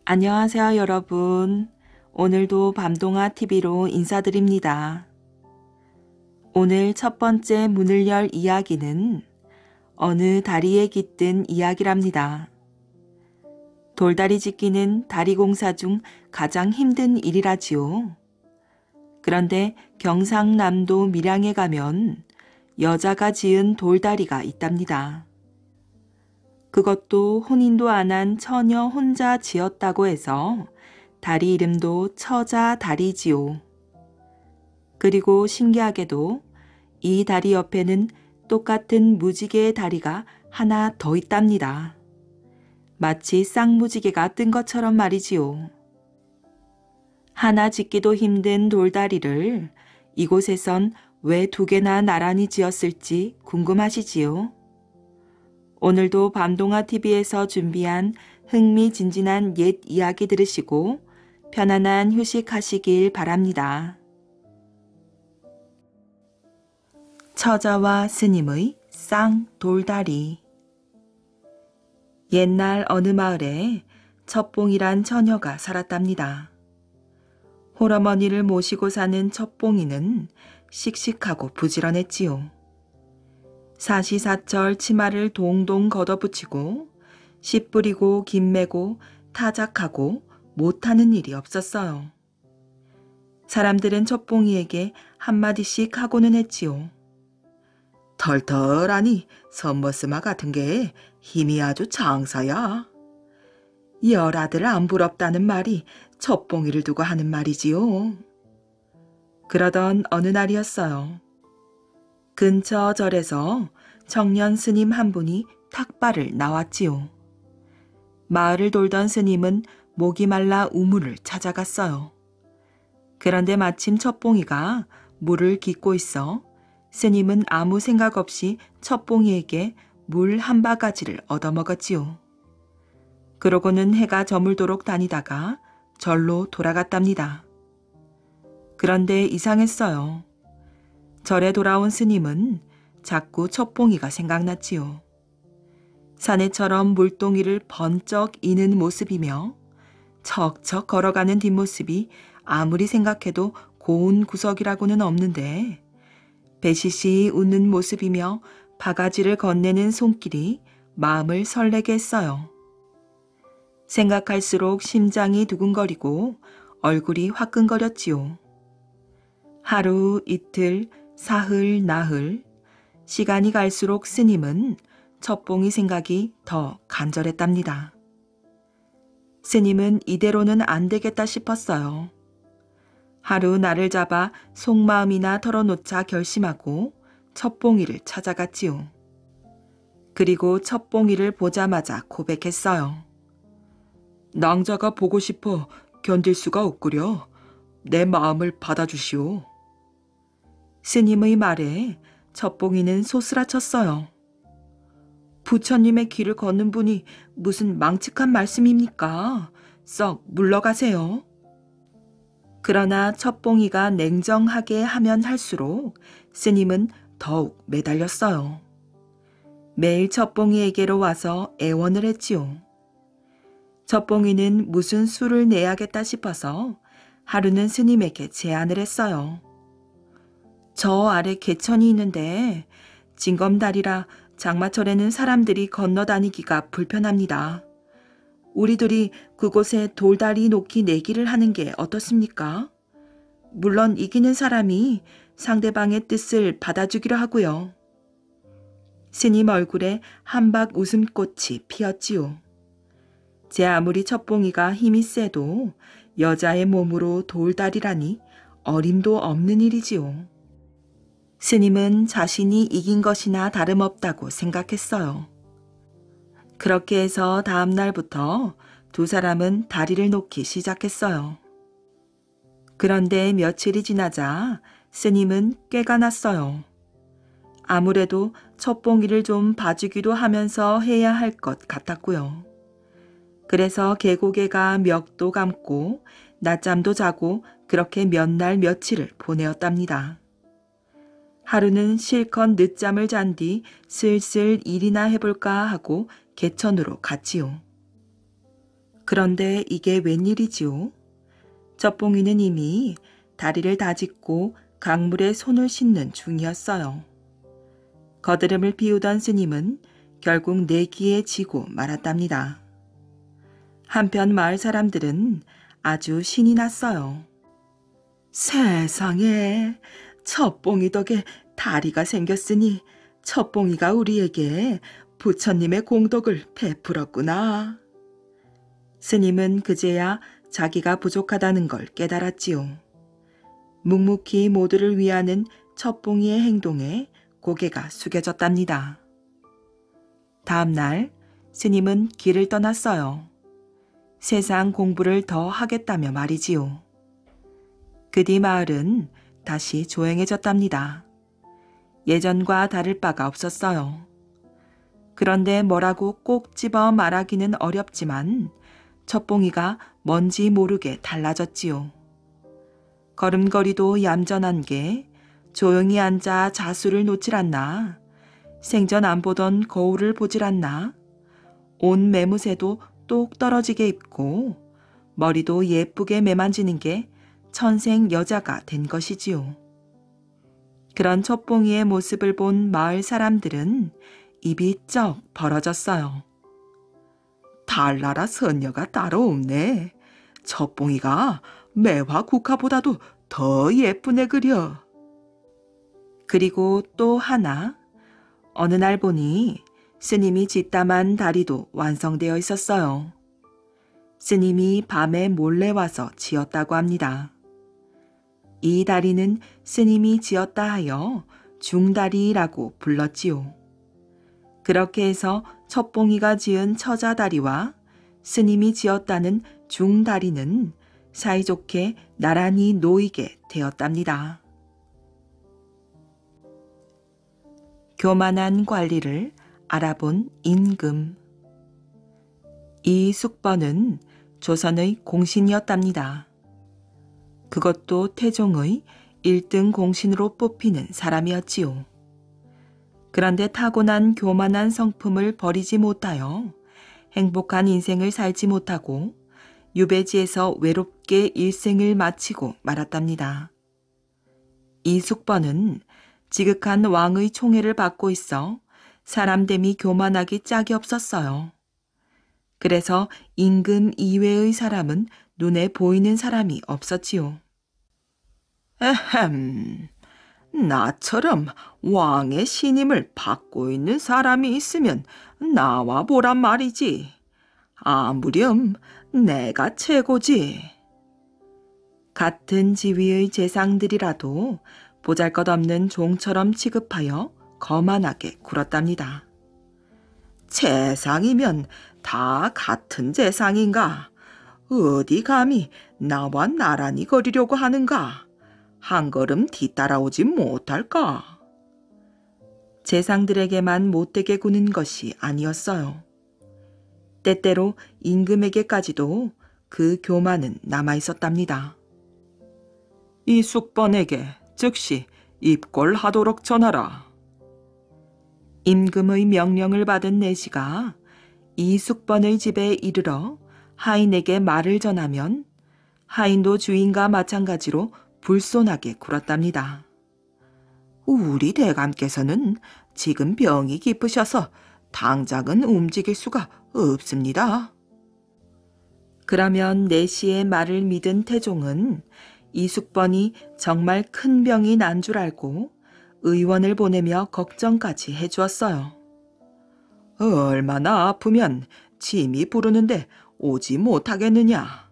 안녕하세요, 여러분. 오늘도 밤동아TV로 인사드립니다. 오늘 첫 번째 문을 열 이야기는 어느 다리에 깃든 이야기랍니다. 돌다리 짓기는 다리 공사 중 가장 힘든 일이라지요. 그런데 경상남도 밀양에 가면 여자가 지은 돌다리가 있답니다. 그것도 혼인도 안 한 처녀 혼자 지었다고 해서 다리 이름도 처자다리지요. 그리고 신기하게도 이 다리 옆에는 똑같은 무지개의 다리가 하나 더 있답니다. 마치 쌍무지개가 뜬 것처럼 말이지요. 하나 짓기도 힘든 돌다리를 이곳에선 왜 두 개나 나란히 지었을지 궁금하시지요? 오늘도 밤동아TV에서 준비한 흥미진진한 옛 이야기 들으시고 편안한 휴식하시길 바랍니다. 처자와 스님의 쌍돌다리. 옛날 어느 마을에 첩봉이란 처녀가 살았답니다. 홀어머니를 모시고 사는 첩봉이는 씩씩하고 부지런했지요. 사시사철 치마를 동동 걷어붙이고 씨 뿌리고 김 매고 타작하고 못하는 일이 없었어요. 사람들은 첩봉이에게 한마디씩 하고는 했지요. 털털하니 선머스마 같은 게 힘이 아주 장사야. 열아들 안 부럽다는 말이 첩봉이를 두고 하는 말이지요. 그러던 어느 날이었어요. 근처 절에서 청년 스님 한 분이 탁발을 나왔지요. 마을을 돌던 스님은 목이 말라 우물을 찾아갔어요. 그런데 마침 첩봉이가 물을 깃고 있어 스님은 아무 생각 없이 첩봉이에게 물 한 바가지를 얻어먹었지요. 그러고는 해가 저물도록 다니다가 절로 돌아갔답니다. 그런데 이상했어요. 절에 돌아온 스님은 자꾸 첩봉이가 생각났지요. 사내처럼 물동이를 번쩍 이는 모습이며 척척 걸어가는 뒷모습이 아무리 생각해도 고운 구석이라고는 없는데 배시시 웃는 모습이며 바가지를 건네는 손길이 마음을 설레게 했어요. 생각할수록 심장이 두근거리고 얼굴이 화끈거렸지요. 하루, 이틀, 사흘, 나흘, 시간이 갈수록 스님은 첩봉이 생각이 더 간절했답니다. 스님은 이대로는 안 되겠다 싶었어요. 하루 날을 잡아 속마음이나 털어놓자 결심하고 첩봉이를 찾아갔지요. 그리고 첩봉이를 보자마자 고백했어요. 낭자가 보고 싶어 견딜 수가 없구려. 내 마음을 받아주시오. 스님의 말에 첩봉이는 소스라쳤어요. 부처님의 길을 걷는 분이 무슨 망측한 말씀입니까? 썩 물러가세요. 그러나 첩봉이가 냉정하게 하면 할수록 스님은 더욱 매달렸어요. 매일 첩봉이에게로 와서 애원을 했지요. 첩봉이는 무슨 수를 내야겠다 싶어서 하루는 스님에게 제안을 했어요. 저 아래 개천이 있는데 징검다리라 장마철에는 사람들이 건너다니기가 불편합니다. 우리들이 그곳에 돌다리 놓기 내기를 하는 게 어떻습니까? 물론 이기는 사람이 상대방의 뜻을 받아주기로 하고요. 스님 얼굴에 한박 웃음꽃이 피었지요. 제 아무리 첩봉이가 힘이 세도 여자의 몸으로 돌다리라니 어림도 없는 일이지요. 스님은 자신이 이긴 것이나 다름없다고 생각했어요. 그렇게 해서 다음 날부터 두 사람은 다리를 놓기 시작했어요. 그런데 며칠이 지나자 스님은 꾀가 났어요. 아무래도 첩봉이를 좀 봐주기도 하면서 해야 할 것 같았고요. 그래서 계곡에가 멱도 감고 낮잠도 자고 그렇게 몇 날 며칠을 보내었답니다. 하루는 실컷 늦잠을 잔 뒤 슬슬 일이나 해볼까 하고 개천으로 갔지요. 그런데 이게 웬일이지요? 젖봉이는 이미 다리를 다짓고 강물에 손을 씻는 중이었어요. 거드름을 피우던 스님은 결국 내기에 지고 말았답니다. 한편 마을 사람들은 아주 신이 났어요. 세상에, 젖봉이 덕에 다리가 생겼으니 젖봉이가 우리에게 부처님의 공덕을 베풀었구나. 스님은 그제야 자기가 부족하다는 걸 깨달았지요. 묵묵히 모두를 위하는 젖봉이의 행동에 고개가 숙여졌답니다. 다음 날 스님은 길을 떠났어요. 세상 공부를 더 하겠다며 말이지요. 그 뒤 마을은 다시 조용해졌답니다. 예전과 다를 바가 없었어요. 그런데 뭐라고 꼭 집어 말하기는 어렵지만 젖봉이가 뭔지 모르게 달라졌지요. 걸음걸이도 얌전한 게 조용히 앉아 자수를 놓질 않나, 생전 안 보던 거울을 보질 않나, 옷 매무새도 똑 떨어지게 입고 머리도 예쁘게 매만지는 게 천생 여자가 된 것이지요. 그런 젖봉이의 모습을 본 마을 사람들은 입이 쩍 벌어졌어요. 달나라 선녀가 따로 없네. 젖봉이가 매화 국화보다도 더 예쁘네 그려. 그리고 또 하나, 어느 날 보니 스님이 짓담한 다리도 완성되어 있었어요. 스님이 밤에 몰래 와서 지었다고 합니다. 이 다리는 스님이 지었다 하여 중다리라고 불렀지요. 그렇게 해서 젖봉이가 지은 처자다리와 스님이 지었다는 중다리는 사이좋게 나란히 놓이게 되었답니다. 교만한 관리를 알아본 임금. 이 숙번은 조선의 공신이었답니다. 그것도 태종의 1등 공신으로 뽑히는 사람이었지요. 그런데 타고난 교만한 성품을 버리지 못하여 행복한 인생을 살지 못하고 유배지에서 외롭게 일생을 마치고 말았답니다. 이 숙번은 지극한 왕의 총애를 받고 있어 사람됨이 교만하기 짝이 없었어요. 그래서 임금 이외의 사람은 눈에 보이는 사람이 없었지요. 에헴, 나처럼 왕의 신임을 받고 있는 사람이 있으면 나와 보란 말이지. 아무렴 내가 최고지. 같은 지위의 재상들이라도 보잘것없는 종처럼 취급하여 거만하게 굴었답니다. 재상이면 다 같은 재상인가? 어디 감히 나와 나란히 거리려고 하는가? 한 걸음 뒤따라오지 못할까? 재상들에게만 못되게 구는 것이 아니었어요. 때때로 임금에게까지도 그 교만은 남아있었답니다. 이 숙번에게 즉시 입궐하도록 전하라. 임금의 명령을 받은 내시가 이 숙번의 집에 이르러 하인에게 말을 전하면 하인도 주인과 마찬가지로 불손하게 굴었답니다. 우리 대감께서는 지금 병이 깊으셔서 당장은 움직일 수가 없습니다. 그러면 내시의 말을 믿은 태종은 이숙번이 정말 큰 병이 난 줄 알고 의원을 보내며 걱정까지 해주었어요. 얼마나 아프면 짐이 부르는데 오지 못하겠느냐.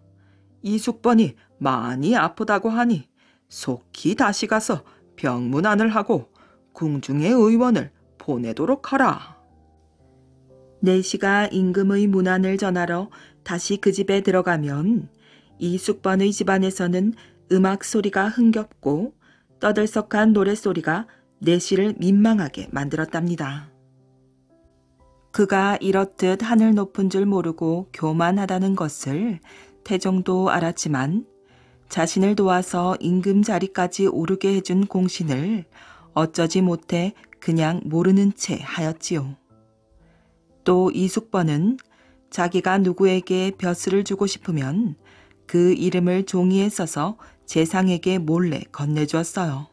이숙번이 많이 아프다고 하니 속히 다시 가서 병문안을 하고 궁중의 의원을 보내도록 하라. 내시가 임금의 문안을 전하러 다시 그 집에 들어가면 이숙번의 집안에서는 음악 소리가 흥겹고 떠들썩한 노랫소리가 내시를 민망하게 만들었답니다. 그가 이렇듯 하늘 높은 줄 모르고 교만하다는 것을 태종도 알았지만 자신을 도와서 임금 자리까지 오르게 해준 공신을 어쩌지 못해 그냥 모르는 채 하였지요. 또 이숙번은 자기가 누구에게 벼슬을 주고 싶으면 그 이름을 종이에 써서 재상에게 몰래 건네주었어요.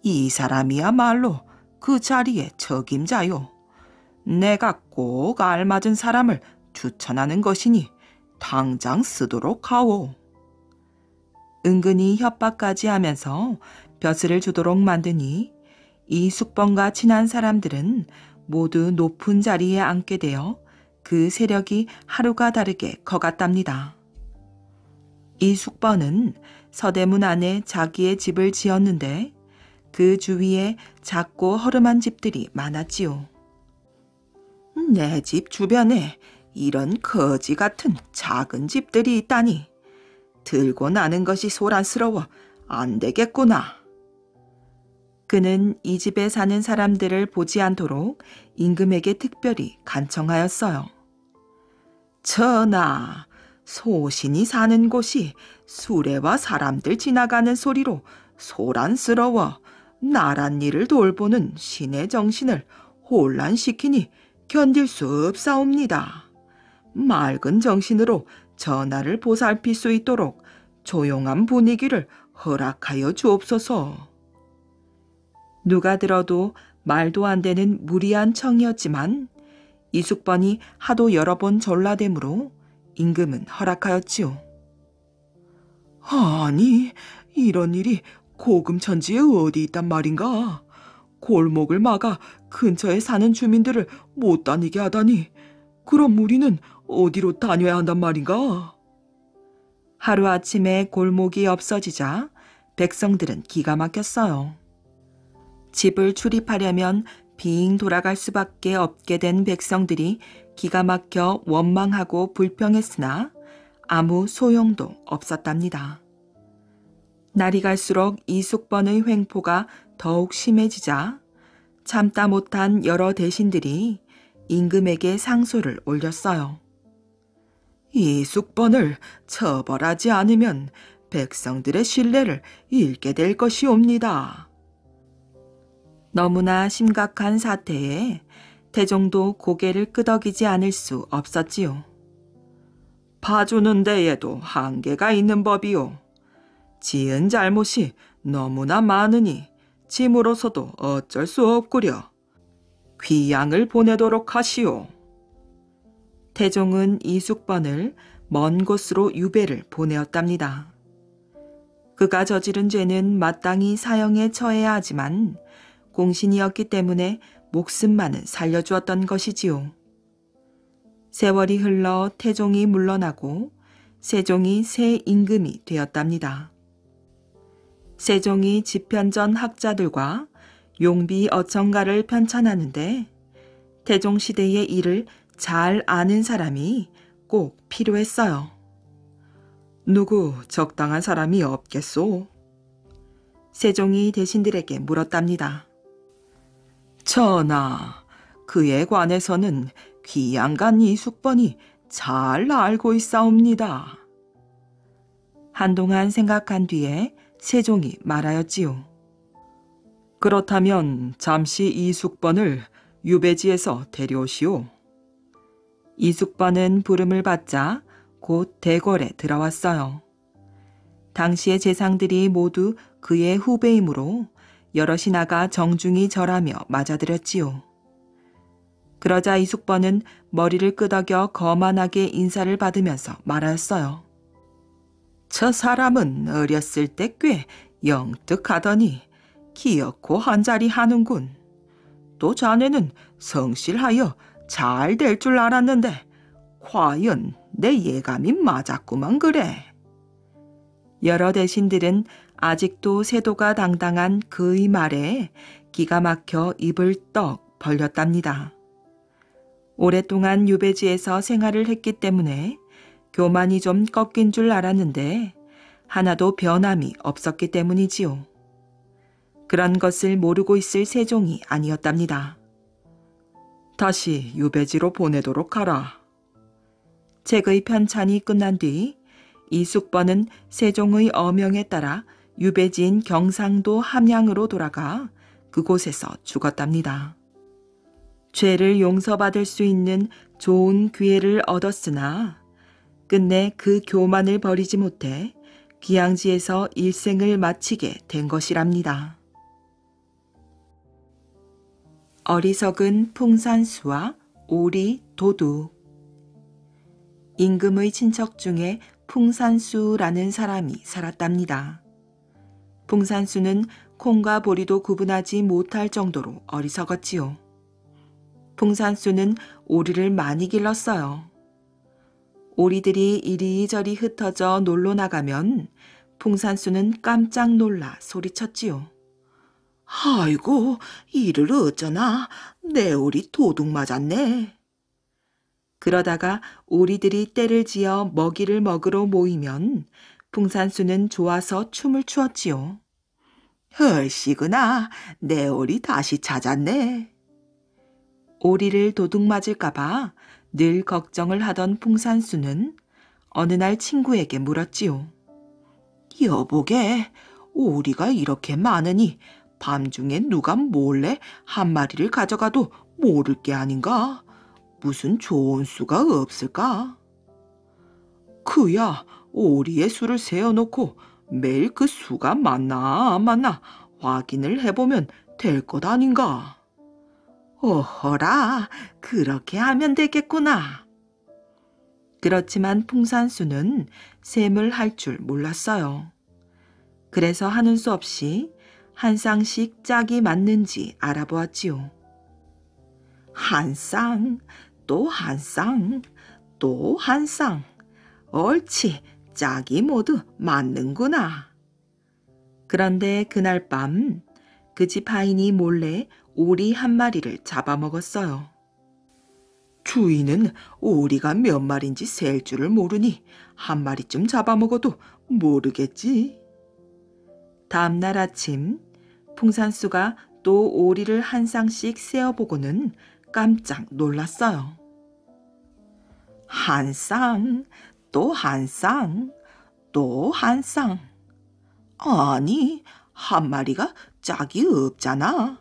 이 사람이야말로 그 자리의 적임자요. 내가 꼭 알맞은 사람을 추천하는 것이니 당장 쓰도록 하오. 은근히 협박까지 하면서 벼슬을 주도록 만드니 이숙번과 친한 사람들은 모두 높은 자리에 앉게 되어 그 세력이 하루가 다르게 커갔답니다. 이숙번은 서대문 안에 자기의 집을 지었는데 그 주위에 작고 허름한 집들이 많았지요. 내 집 주변에 이런 거지 같은 작은 집들이 있다니 들고 나는 것이 소란스러워 안 되겠구나. 그는 이 집에 사는 사람들을 보지 않도록 임금에게 특별히 간청하였어요. 전하, 소신이 사는 곳이 수레와 사람들 지나가는 소리로 소란스러워 나란 일을 돌보는 신의 정신을 혼란시키니 견딜 수 없사옵니다. 맑은 정신으로 전하를 보살필 수 있도록 조용한 분위기를 허락하여 주옵소서. 누가 들어도 말도 안 되는 무리한 청이었지만 이숙번이 하도 여러 번 전라되므로 임금은 허락하였지요. 아니, 이런 일이 고금천지에 어디 있단 말인가? 골목을 막아 근처에 사는 주민들을 못 다니게 하다니 그럼 우리는 어디로 다녀야 한단 말인가? 하루아침에 골목이 없어지자 백성들은 기가 막혔어요. 집을 출입하려면 빙 돌아갈 수밖에 없게 된 백성들이 기가 막혀 원망하고 불평했으나 아무 소용도 없었답니다. 날이 갈수록 이숙번의 횡포가 더욱 심해지자 참다 못한 여러 대신들이 임금에게 상소를 올렸어요. 이숙번을 처벌하지 않으면 백성들의 신뢰를 잃게 될 것이옵니다. 너무나 심각한 사태에 태종도 고개를 끄덕이지 않을 수 없었지요. 봐주는 데에도 한계가 있는 법이요. 지은 잘못이 너무나 많으니 짐으로서도 어쩔 수 없구려. 귀양을 보내도록 하시오. 태종은 이숙번을 먼 곳으로 유배를 보내었답니다. 그가 저지른 죄는 마땅히 사형에 처해야 하지만 공신이었기 때문에 목숨만은 살려주었던 것이지요. 세월이 흘러 태종이 물러나고 세종이 새 임금이 되었답니다. 세종이 집현전 학자들과 용비 어청가를 편찬하는데 태종시대의 일을 잘 아는 사람이 꼭 필요했어요. 누구 적당한 사람이 없겠소? 세종이 대신들에게 물었답니다. 전하, 그에 관해서는 귀양간 이숙번이 잘 알고 있사옵니다. 한동안 생각한 뒤에 세종이 말하였지요. 그렇다면 잠시 이숙번을 유배지에서 데려오시오. 이숙번은 부름을 받자 곧 대궐에 들어왔어요. 당시의 재상들이 모두 그의 후배이므로 여럿이 나가 정중히 절하며 맞아들였지요. 그러자 이숙번은 머리를 끄덕여 거만하게 인사를 받으면서 말하였어요. 저 사람은 어렸을 때 꽤 영특하더니 기어코 한자리 하는군. 또 자네는 성실하여 잘 될 줄 알았는데 과연 내 예감이 맞았구만 그래. 여러 대신들은 아직도 세도가 당당한 그의 말에 기가 막혀 입을 떡 벌렸답니다. 오랫동안 유배지에서 생활을 했기 때문에 교만이 좀 꺾인 줄 알았는데 하나도 변함이 없었기 때문이지요. 그런 것을 모르고 있을 세종이 아니었답니다. 다시 유배지로 보내도록 하라. 책의 편찬이 끝난 뒤 이숙번은 세종의 어명에 따라 유배지인 경상도 함양으로 돌아가 그곳에서 죽었답니다. 죄를 용서받을 수 있는 좋은 기회를 얻었으나 끝내 그 교만을 버리지 못해 귀양지에서 일생을 마치게 된 것이랍니다. 어리석은 풍산수와 오리 도둑. 임금의 친척 중에 풍산수라는 사람이 살았답니다. 풍산수는 콩과 보리도 구분하지 못할 정도로 어리석었지요. 풍산수는 오리를 많이 길렀어요. 오리들이 이리저리 흩어져 놀러 나가면 풍산수는 깜짝 놀라 소리쳤지요. 아이고, 이를 어쩌나. 내 오리 도둑 맞았네. 그러다가 오리들이 떼를 지어 먹이를 먹으러 모이면 풍산수는 좋아서 춤을 추었지요. 헐씨구나. 내 오리 다시 찾았네. 오리를 도둑 맞을까봐 늘 걱정을 하던 풍산수는 어느 날 친구에게 물었지요. 여보게, 오리가 이렇게 많으니 밤중에 누가 몰래 한 마리를 가져가도 모를 게 아닌가? 무슨 좋은 수가 없을까? 그야, 오리의 수를 세어놓고 매일 그 수가 맞나 안 맞나 확인을 해보면 될 것 아닌가? 어허라, 그렇게 하면 되겠구나. 그렇지만 풍산수는 셈을 할 줄 몰랐어요. 그래서 하는 수 없이 한 쌍씩 짝이 맞는지 알아보았지요. 한 쌍, 또 한 쌍, 또 한 쌍. 옳지, 짝이 모두 맞는구나. 그런데 그날 밤 그 집 하인이 몰래 오리 한 마리를 잡아먹었어요. 주인은 오리가 몇 마리인지 셀 줄을 모르니 한 마리쯤 잡아먹어도 모르겠지. 다음 날 아침 풍산수가 또 오리를 한 쌍씩 세어보고는 깜짝 놀랐어요. 한 쌍, 또 한 쌍, 또 한 쌍. 아니, 한 마리가 짝이 없잖아.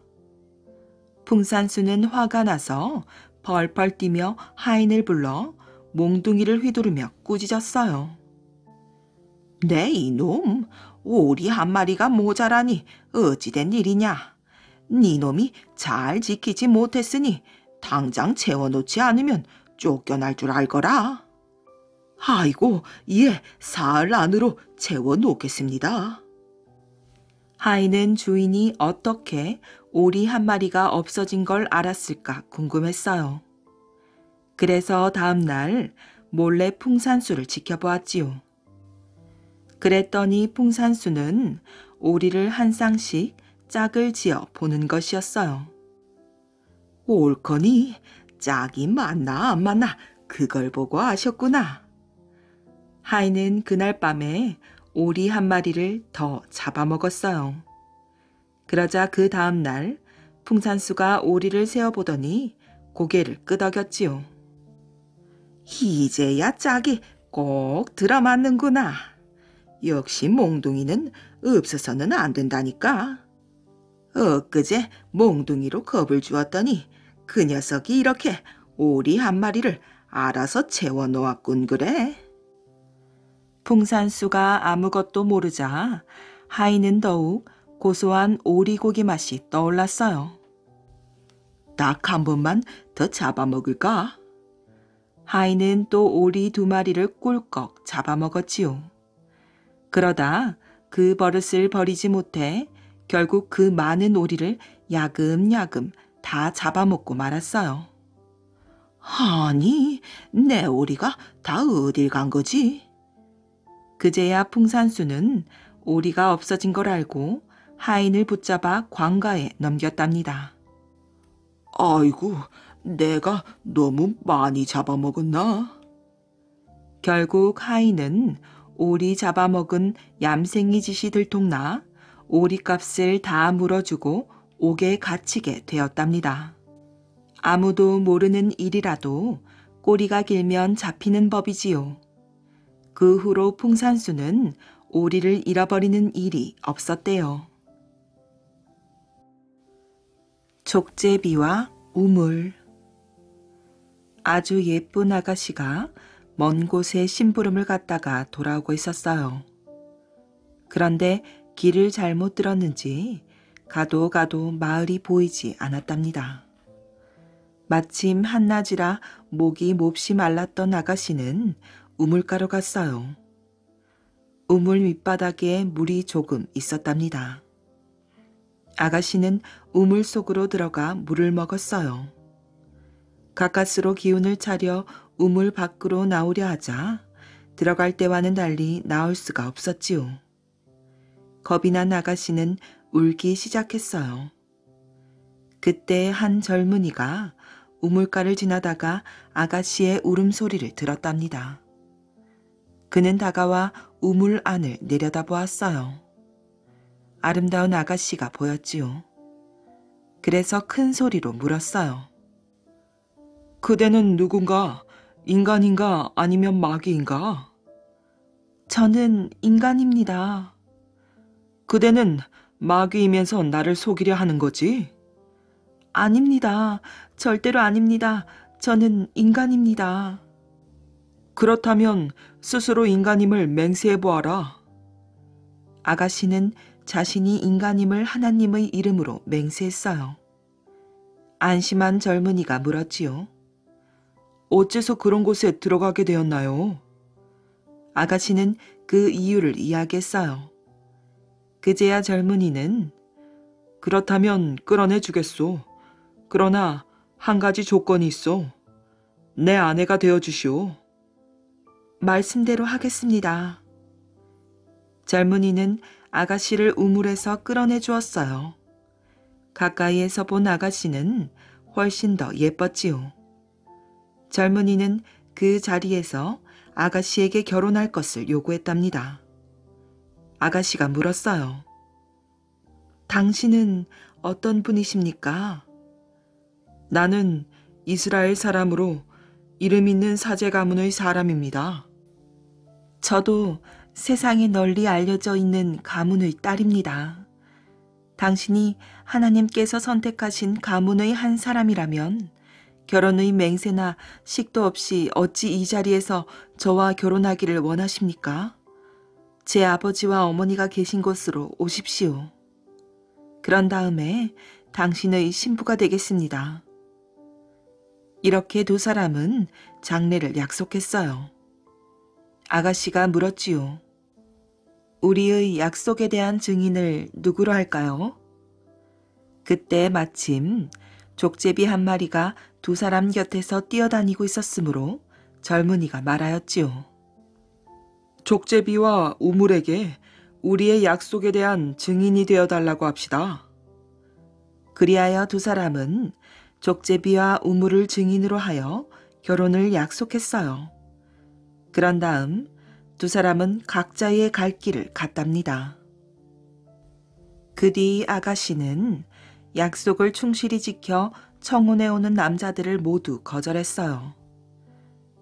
풍산수는 화가 나서 펄펄 뛰며 하인을 불러 몽둥이를 휘두르며 꾸짖었어요. 네 이놈, 오리 한 마리가 모자라니 어찌된 일이냐. 네 놈이 잘 지키지 못했으니 당장 채워놓지 않으면 쫓겨날 줄 알거라. 아이고, 예, 사흘 안으로 채워놓겠습니다. 하인은 주인이 어떻게 오리 한 마리가 없어진 걸 알았을까 궁금했어요. 그래서 다음 날 몰래 풍산수를 지켜보았지요. 그랬더니 풍산수는 오리를 한 쌍씩 짝을 지어 보는 것이었어요. 옳거니 짝이 맞나 안 맞나 그걸 보고 아셨구나. 하인은 그날 밤에 오리 한 마리를 더 잡아먹었어요. 그러자 그 다음 날 풍산수가 오리를 세어보더니 고개를 끄덕였지요. 이제야 짝이 꼭 들어맞는구나. 역시 몽둥이는 없어서는 안 된다니까. 엊그제 몽둥이로 겁을 주었더니 그 녀석이 이렇게 오리 한 마리를 알아서 채워놓았군 그래. 풍산수가 아무것도 모르자 하인은 더욱 고소한 오리고기 맛이 떠올랐어요. 딱 한 번만 더 잡아먹을까? 하인은 또 오리 2마리를 꿀꺽 잡아먹었지요. 그러다 그 버릇을 버리지 못해 결국 그 많은 오리를 야금야금 다 잡아먹고 말았어요. 아니, 내 오리가 다 어딜 간 거지? 그제야 풍산수는 오리가 없어진 걸 알고 하인을 붙잡아 관가에 넘겼답니다. 아이고, 내가 너무 많이 잡아먹었나? 결국 하인은 오리 잡아먹은 얌생이 짓이 들통나 오리값을 다 물어주고 옥에 갇히게 되었답니다. 아무도 모르는 일이라도 꼬리가 길면 잡히는 법이지요. 그 후로 풍산수는 오리를 잃어버리는 일이 없었대요. 족제비와 우물. 아주 예쁜 아가씨가 먼 곳에 심부름을 갔다가 돌아오고 있었어요. 그런데 길을 잘못 들었는지 가도 마을이 보이지 않았답니다. 마침 한낮이라 목이 몹시 말랐던 아가씨는 우물가로 갔어요. 우물 밑바닥에 물이 조금 있었답니다. 아가씨는 우물 속으로 들어가 물을 먹었어요. 가까스로 기운을 차려 우물 밖으로 나오려 하자 들어갈 때와는 달리 나올 수가 없었지요. 겁이 난 아가씨는 울기 시작했어요. 그때 한 젊은이가 우물가를 지나다가 아가씨의 울음소리를 들었답니다. 그는 다가와 우물 안을 내려다보았어요. 아름다운 아가씨가 보였지요. 그래서 큰 소리로 물었어요. 그대는 누군가? 인간인가 아니면 마귀인가? 저는 인간입니다. 그대는 마귀이면서 나를 속이려 하는 거지? 아닙니다. 절대로 아닙니다. 저는 인간입니다. 그렇다면 스스로 인간임을 맹세해보아라. 아가씨는 자신이 인간임을 하나님의 이름으로 맹세했어요. 안심한 젊은이가 물었지요. 어째서 그런 곳에 들어가게 되었나요? 아가씨는 그 이유를 이야기했어요. 그제야 젊은이는 그렇다면 끌어내 주겠소. 그러나 한 가지 조건이 있어. 내 아내가 되어주시오. 말씀대로 하겠습니다. 젊은이는 아가씨를 우물에서 끌어내 주었어요. 가까이에서 본 아가씨는 훨씬 더 예뻤지요. 젊은이는 그 자리에서 아가씨에게 결혼할 것을 요구했답니다. 아가씨가 물었어요. 당신은 어떤 분이십니까? 나는 이스라엘 사람으로 이름 있는 사제 가문의 사람입니다. 저도 세상에 널리 알려져 있는 가문의 딸입니다. 당신이 하나님께서 선택하신 가문의 한 사람이라면 결혼의 맹세나 식도 없이 어찌 이 자리에서 저와 결혼하기를 원하십니까? 제 아버지와 어머니가 계신 곳으로 오십시오. 그런 다음에 당신의 신부가 되겠습니다. 이렇게 두 사람은 장례를 약속했어요. 아가씨가 물었지요. 우리의 약속에 대한 증인을 누구로 할까요? 그때 마침 족제비 한 마리가 두 사람 곁에서 뛰어다니고 있었으므로 젊은이가 말하였지요. 족제비와 우물에게 우리의 약속에 대한 증인이 되어달라고 합시다. 그리하여 두 사람은 족제비와 우물을 증인으로 하여 결혼을 약속했어요. 그런 다음 두 사람은 각자의 갈 길을 갔답니다. 그 뒤 아가씨는 약속을 충실히 지켜 청혼해 오는 남자들을 모두 거절했어요.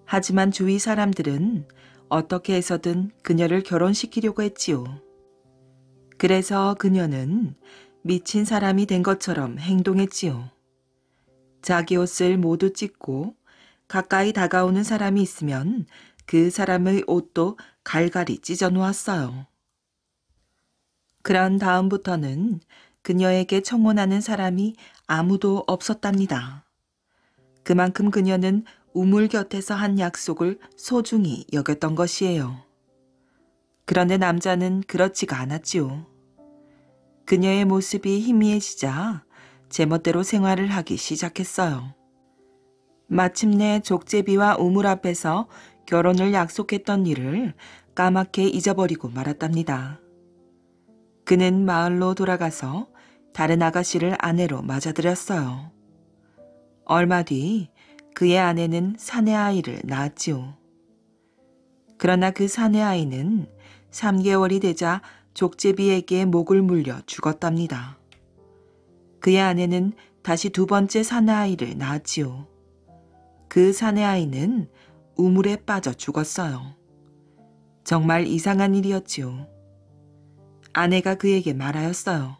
하지만 주위 사람들은 어떻게 해서든 그녀를 결혼시키려고 했지요. 그래서 그녀는 미친 사람이 된 것처럼 행동했지요. 자기 옷을 모두 찢고 가까이 다가오는 사람이 있으면 그 사람의 옷도 갈갈이 찢어 놓았어요. 그런 다음부터는 그녀에게 청혼하는 사람이 아무도 없었답니다. 그만큼 그녀는 우물 곁에서 한 약속을 소중히 여겼던 것이에요. 그런데 남자는 그렇지가 않았지요. 그녀의 모습이 희미해지자 제멋대로 생활을 하기 시작했어요. 마침내 족제비와 우물 앞에서 결혼을 약속했던 일을 까맣게 잊어버리고 말았답니다. 그는 마을로 돌아가서 다른 아가씨를 아내로 맞아들였어요. 얼마 뒤 그의 아내는 사내 아이를 낳았지요. 그러나 그 사내 아이는 3개월이 되자 족제비에게 목을 물려 죽었답니다. 그의 아내는 다시 두 번째 사내 아이를 낳았지요. 그 사내 아이는 우물에 빠져 죽었어요. 정말 이상한 일이었지요. 아내가 그에게 말하였어요.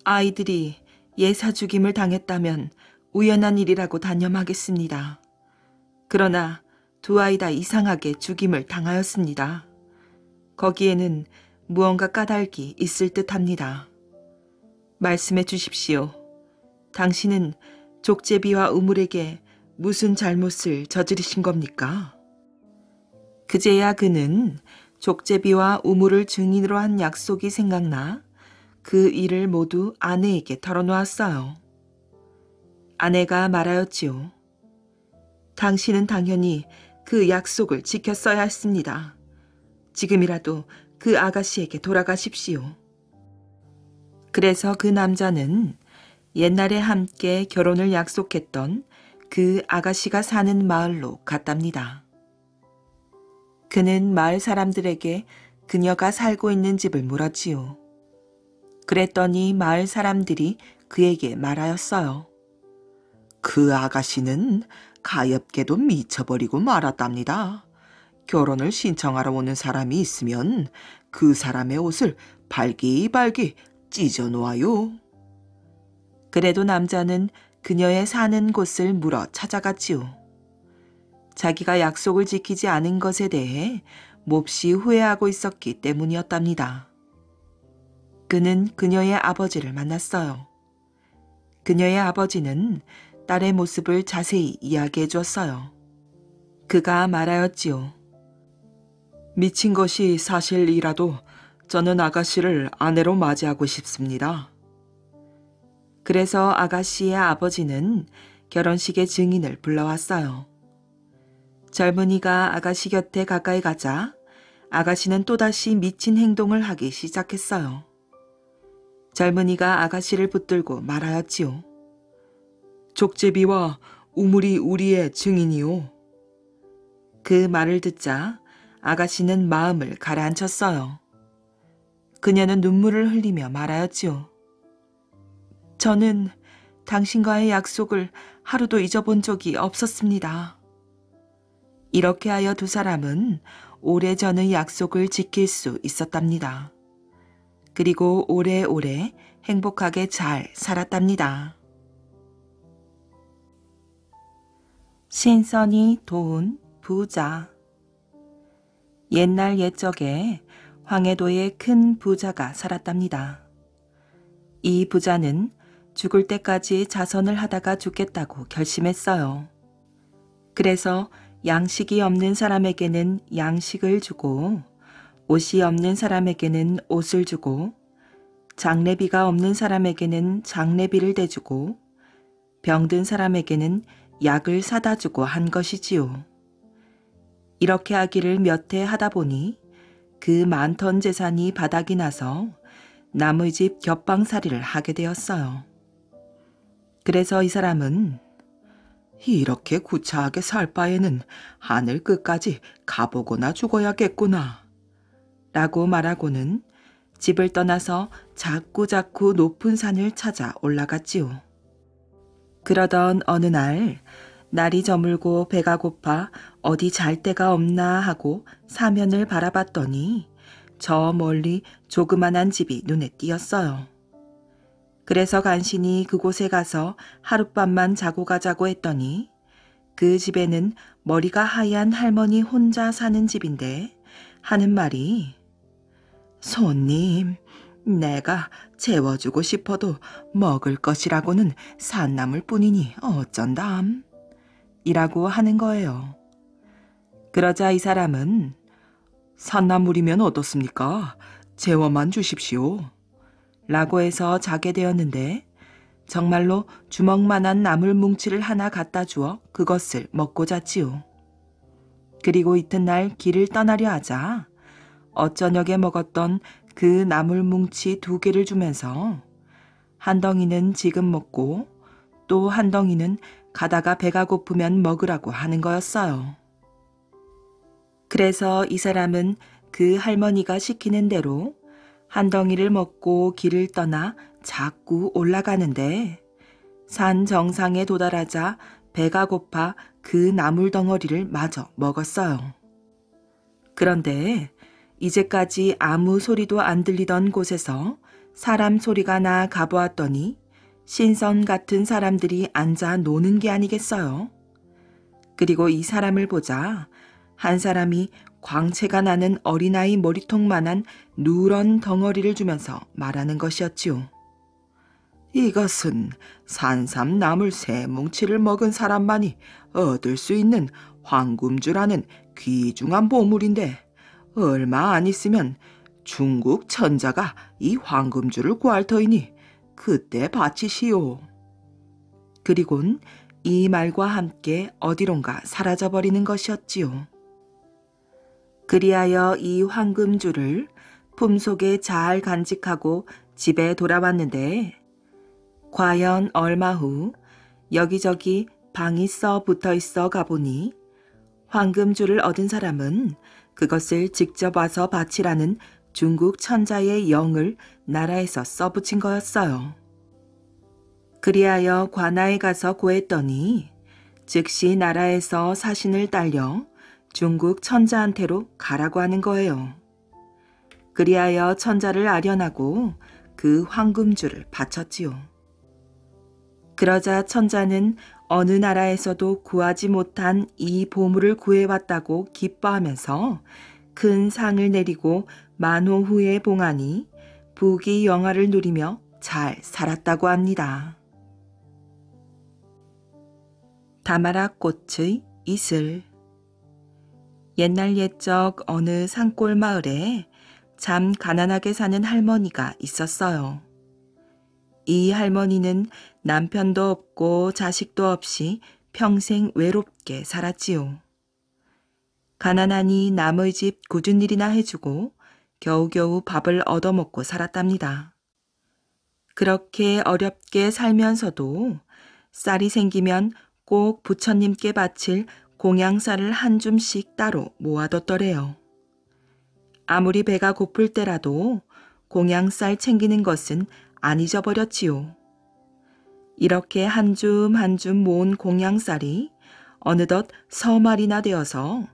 아이들이 예사 죽임을 당했다면 우연한 일이라고 단념하겠습니다. 그러나 두 아이 다 이상하게 죽임을 당하였습니다. 거기에는 무언가 까닭이 있을 듯합니다. 말씀해 주십시오. 당신은 족제비와 우물에게 무슨 잘못을 저지르신 겁니까? 그제야 그는 족제비와 우물을 증인으로 한 약속이 생각나 그 일을 모두 아내에게 털어놓았어요. 아내가 말하였지요. 당신은 당연히 그 약속을 지켰어야 했습니다. 지금이라도 그 아가씨에게 돌아가십시오. 그래서 그 남자는 옛날에 함께 결혼을 약속했던 그 아가씨가 사는 마을로 갔답니다. 그는 마을 사람들에게 그녀가 살고 있는 집을 물었지요. 그랬더니 마을 사람들이 그에게 말하였어요. 그 아가씨는 가엾게도 미쳐버리고 말았답니다. 결혼을 신청하러 오는 사람이 있으면 그 사람의 옷을 발기발기 찢어 놓아요. 그래도 남자는 그녀의 사는 곳을 물어 찾아갔지요. 자기가 약속을 지키지 않은 것에 대해 몹시 후회하고 있었기 때문이었답니다. 그는 그녀의 아버지를 만났어요. 그녀의 아버지는 딸의 모습을 자세히 이야기해 주었어요. 그가 말하였지요. 미친 것이 사실이라도 저는 아가씨를 아내로 맞이하고 싶습니다. 그래서 아가씨의 아버지는 결혼식의 증인을 불러왔어요. 젊은이가 아가씨 곁에 가까이 가자 아가씨는 또다시 미친 행동을 하기 시작했어요. 젊은이가 아가씨를 붙들고 말하였지요. 족제비와 우물이 우리의 증인이요. 그 말을 듣자 아가씨는 마음을 가라앉혔어요. 그녀는 눈물을 흘리며 말하였지요. 저는 당신과의 약속을 하루도 잊어본 적이 없었습니다. 이렇게 하여 두 사람은 오래전의 약속을 지킬 수 있었답니다. 그리고 오래오래 행복하게 잘 살았답니다. 신선이 도운 부자. 옛날 옛적에 황해도에 큰 부자가 살았답니다. 이 부자는 죽을 때까지 자선을 하다가 죽겠다고 결심했어요. 그래서 양식이 없는 사람에게는 양식을 주고 옷이 없는 사람에게는 옷을 주고 장례비가 없는 사람에게는 장례비를 대주고 병든 사람에게는 약을 사다 주고 한 것이지요. 이렇게 하기를 몇 해 하다 보니 그 많던 재산이 바닥이 나서 남의 집 겹방살이를 하게 되었어요. 그래서 이 사람은 이렇게 구차하게 살 바에는 하늘 끝까지 가보거나 죽어야겠구나 라고 말하고는 집을 떠나서 자꾸자꾸 높은 산을 찾아 올라갔지요. 그러던 어느 날 날이 저물고 배가 고파 어디 잘 데가 없나 하고 사면을 바라봤더니 저 멀리 조그만한 집이 눈에 띄었어요. 그래서 간신히 그곳에 가서 하룻밤만 자고 가자고 했더니 그 집에는 머리가 하얀 할머니 혼자 사는 집인데 하는 말이 손님, 내가 재워주고 싶어도 먹을 것이라고는 산나물 뿐이니 어쩐담? 이라고 하는 거예요. 그러자 이 사람은 산나물이면 어떻습니까? 재워만 주십시오. 라고 해서 자게 되었는데 정말로 주먹만한 나물 뭉치를 하나 갖다 주어 그것을 먹고 잤지요. 그리고 이튿날 길을 떠나려 하자 어저녁에 먹었던 그 나물 뭉치 2개를 주면서 한 덩이는 지금 먹고 또 한 덩이는 가다가 배가 고프면 먹으라고 하는 거였어요. 그래서 이 사람은 그 할머니가 시키는 대로 한 덩이를 먹고 길을 떠나 자꾸 올라가는데 산 정상에 도달하자 배가 고파 그 나물 덩어리를 마저 먹었어요. 그런데 이제까지 아무 소리도 안 들리던 곳에서 사람 소리가 나 가보았더니 신선 같은 사람들이 앉아 노는 게 아니겠어요? 그리고 이 사람을 보자 한 사람이 광채가 나는 어린아이 머리통만한 누런 덩어리를 주면서 말하는 것이었지요. 이것은 산삼 나물 세 뭉치를 먹은 사람만이 얻을 수 있는 황금주라는 귀중한 보물인데 얼마 안 있으면 중국 천자가 이 황금주를 구할 터이니 그때 바치시오. 그리곤 이 말과 함께 어디론가 사라져버리는 것이었지요. 그리하여 이 황금주를 품속에 잘 간직하고 집에 돌아왔는데 과연 얼마 후 여기저기 방이 써 붙어 있어 가보니 황금주를 얻은 사람은 그것을 직접 와서 바치라는 중국 천자의 영을 나라에서 써붙인 거였어요. 그리하여 관아에 가서 고했더니 즉시 나라에서 사신을 딸려 중국 천자한테로 가라고 하는 거예요. 그리하여 천자를 아련하고 그 황금주를 바쳤지요. 그러자 천자는 어느 나라에서도 구하지 못한 이 보물을 구해왔다고 기뻐하면서 큰 상을 내리고 만호 후에 봉하니 부귀 영화를 누리며 잘 살았다고 합니다. 다마락 꽃의 이슬. 옛날 옛적 어느 산골 마을에 참 가난하게 사는 할머니가 있었어요. 이 할머니는 남편도 없고 자식도 없이 평생 외롭게 살았지요. 가난하니 남의 집 굳은 일이나 해주고 겨우겨우 밥을 얻어먹고 살았답니다. 그렇게 어렵게 살면서도 쌀이 생기면 꼭 부처님께 바칠 공양쌀을 한 줌씩 따로 모아뒀더래요. 아무리 배가 고플 때라도 공양쌀 챙기는 것은 안 잊어버렸지요. 이렇게 한 줌 한 줌 모은 공양쌀이 어느덧 서말이나 되어서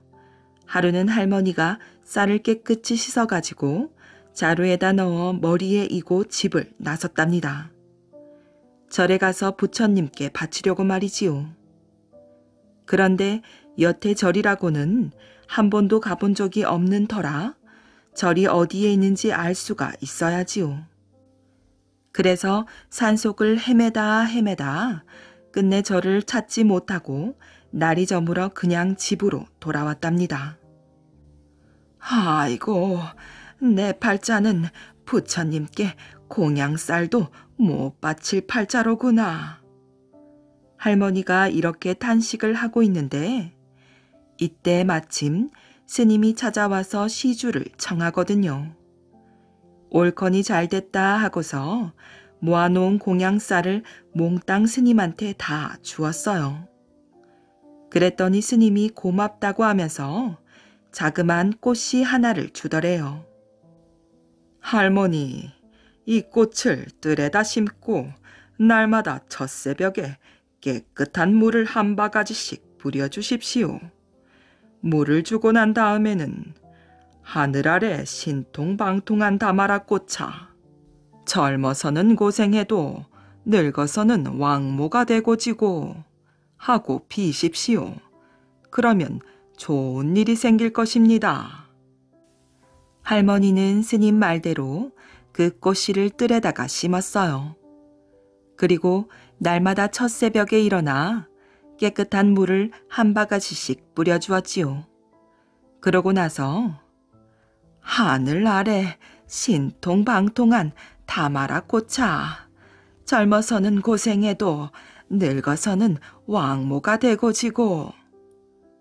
하루는 할머니가 쌀을 깨끗이 씻어가지고 자루에다 넣어 머리에 이고 집을 나섰답니다. 절에 가서 부처님께 바치려고 말이지요. 그런데 여태 절이라고는 한 번도 가본 적이 없는 터라 절이 어디에 있는지 알 수가 있어야지요. 그래서 산속을 헤매다 끝내 절을 찾지 못하고 날이 저물어 그냥 집으로 돌아왔답니다. 아이고, 내 팔자는 부처님께 공양쌀도 못 바칠 팔자로구나. 할머니가 이렇게 탄식을 하고 있는데 이때 마침 스님이 찾아와서 시주를 청하거든요. 옳거니 잘됐다 하고서 모아놓은 공양쌀을 몽땅 스님한테 다 주었어요. 그랬더니 스님이 고맙다고 하면서 자그만 꽃씨 하나를 주더래요. 할머니, 이 꽃을 뜰에다 심고 날마다 첫새벽에 깨끗한 물을 한 바가지씩 뿌려주십시오. 물을 주고 난 다음에는 하늘 아래 신통방통한 다마라 꽃아, 젊어서는 고생해도 늙어서는 왕모가 되고 지고 하고 피십시오. 그러면 좋은 일이 생길 것입니다. 할머니는 스님 말대로 그 꽃씨를 뜰에다가 심었어요. 그리고 날마다 첫새벽에 일어나 깨끗한 물을 한 바가지씩 뿌려주었지요. 그러고 나서 하늘 아래 신통방통한 다마라 꽃아, 젊어서는 고생해도 늙어서는 왕모가 되고 지고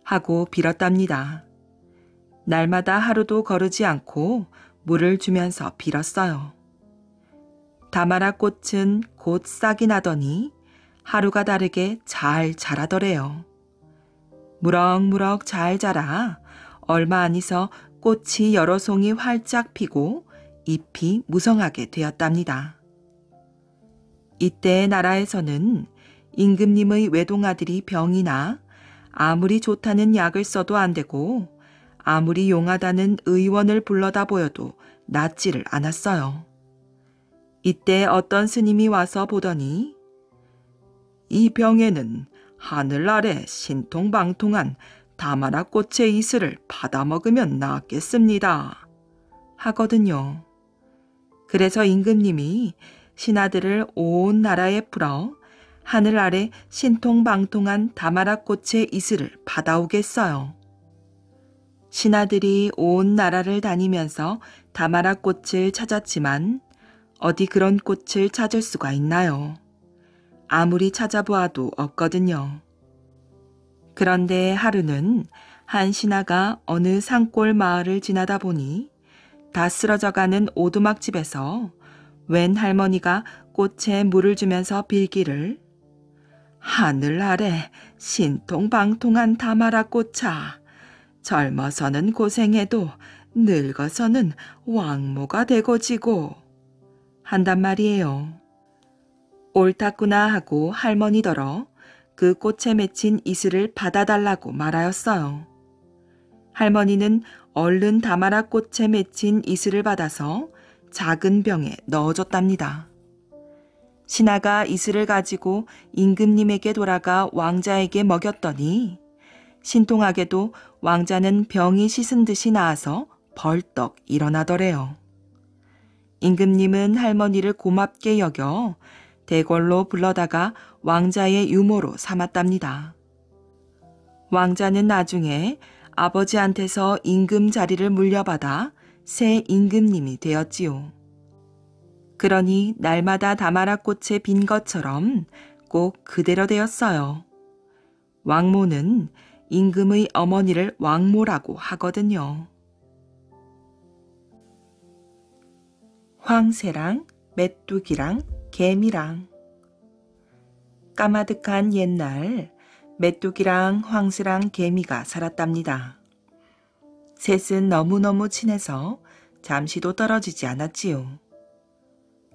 하고 빌었답니다. 날마다 하루도 거르지 않고 물을 주면서 빌었어요. 다마라 꽃은 곧 싹이 나더니 하루가 다르게 잘 자라더래요. 무럭무럭 잘 자라 얼마 안 있어 꽃이 여러 송이 활짝 피고 잎이 무성하게 되었답니다. 이때 나라에서는 임금님의 외동아들이 병이 나 아무리 좋다는 약을 써도 안 되고 아무리 용하다는 의원을 불러다 보여도 낫지를 않았어요. 이때 어떤 스님이 와서 보더니 이 병에는 하늘 아래 신통방통한 다마라 꽃의 이슬을 받아 먹으면 낫겠습니다. 하거든요. 그래서 임금님이 신하들을 온 나라에 풀어 하늘 아래 신통방통한 다마라 꽃의 이슬을 받아오겠어요. 신하들이 온 나라를 다니면서 다마라 꽃을 찾았지만 어디 그런 꽃을 찾을 수가 있나요? 아무리 찾아보아도 없거든요. 그런데 하루는 한 신하가 어느 산골 마을을 지나다 보니 다 쓰러져가는 오두막집에서 웬 할머니가 꽃에 물을 주면서 빌기를 하늘 아래 신통방통한 다마라 꽃아, 젊어서는 고생해도 늙어서는 왕모가 되고 지고 한단 말이에요. 옳았구나 하고 할머니더러 그 꽃에 맺힌 이슬을 받아달라고 말하였어요. 할머니는 얼른 다마라 꽃에 맺힌 이슬을 받아서 작은 병에 넣어줬답니다. 신하가 이슬을 가지고 임금님에게 돌아가 왕자에게 먹였더니 신통하게도 왕자는 병이 씻은 듯이 나아서 벌떡 일어나더래요. 임금님은 할머니를 고맙게 여겨 대궐로 불러다가 왕자의 유모로 삼았답니다. 왕자는 나중에 아버지한테서 임금 자리를 물려받아 새 임금님이 되었지요. 그러니 날마다 다마라 꽃에 빈 것처럼 꼭 그대로 되었어요. 왕모는 임금의 어머니를 왕모라고 하거든요. 황새랑 메뚜기랑 개미랑. 까마득한 옛날 메뚜기랑 황새랑 개미가 살았답니다. 셋은 너무너무 친해서 잠시도 떨어지지 않았지요.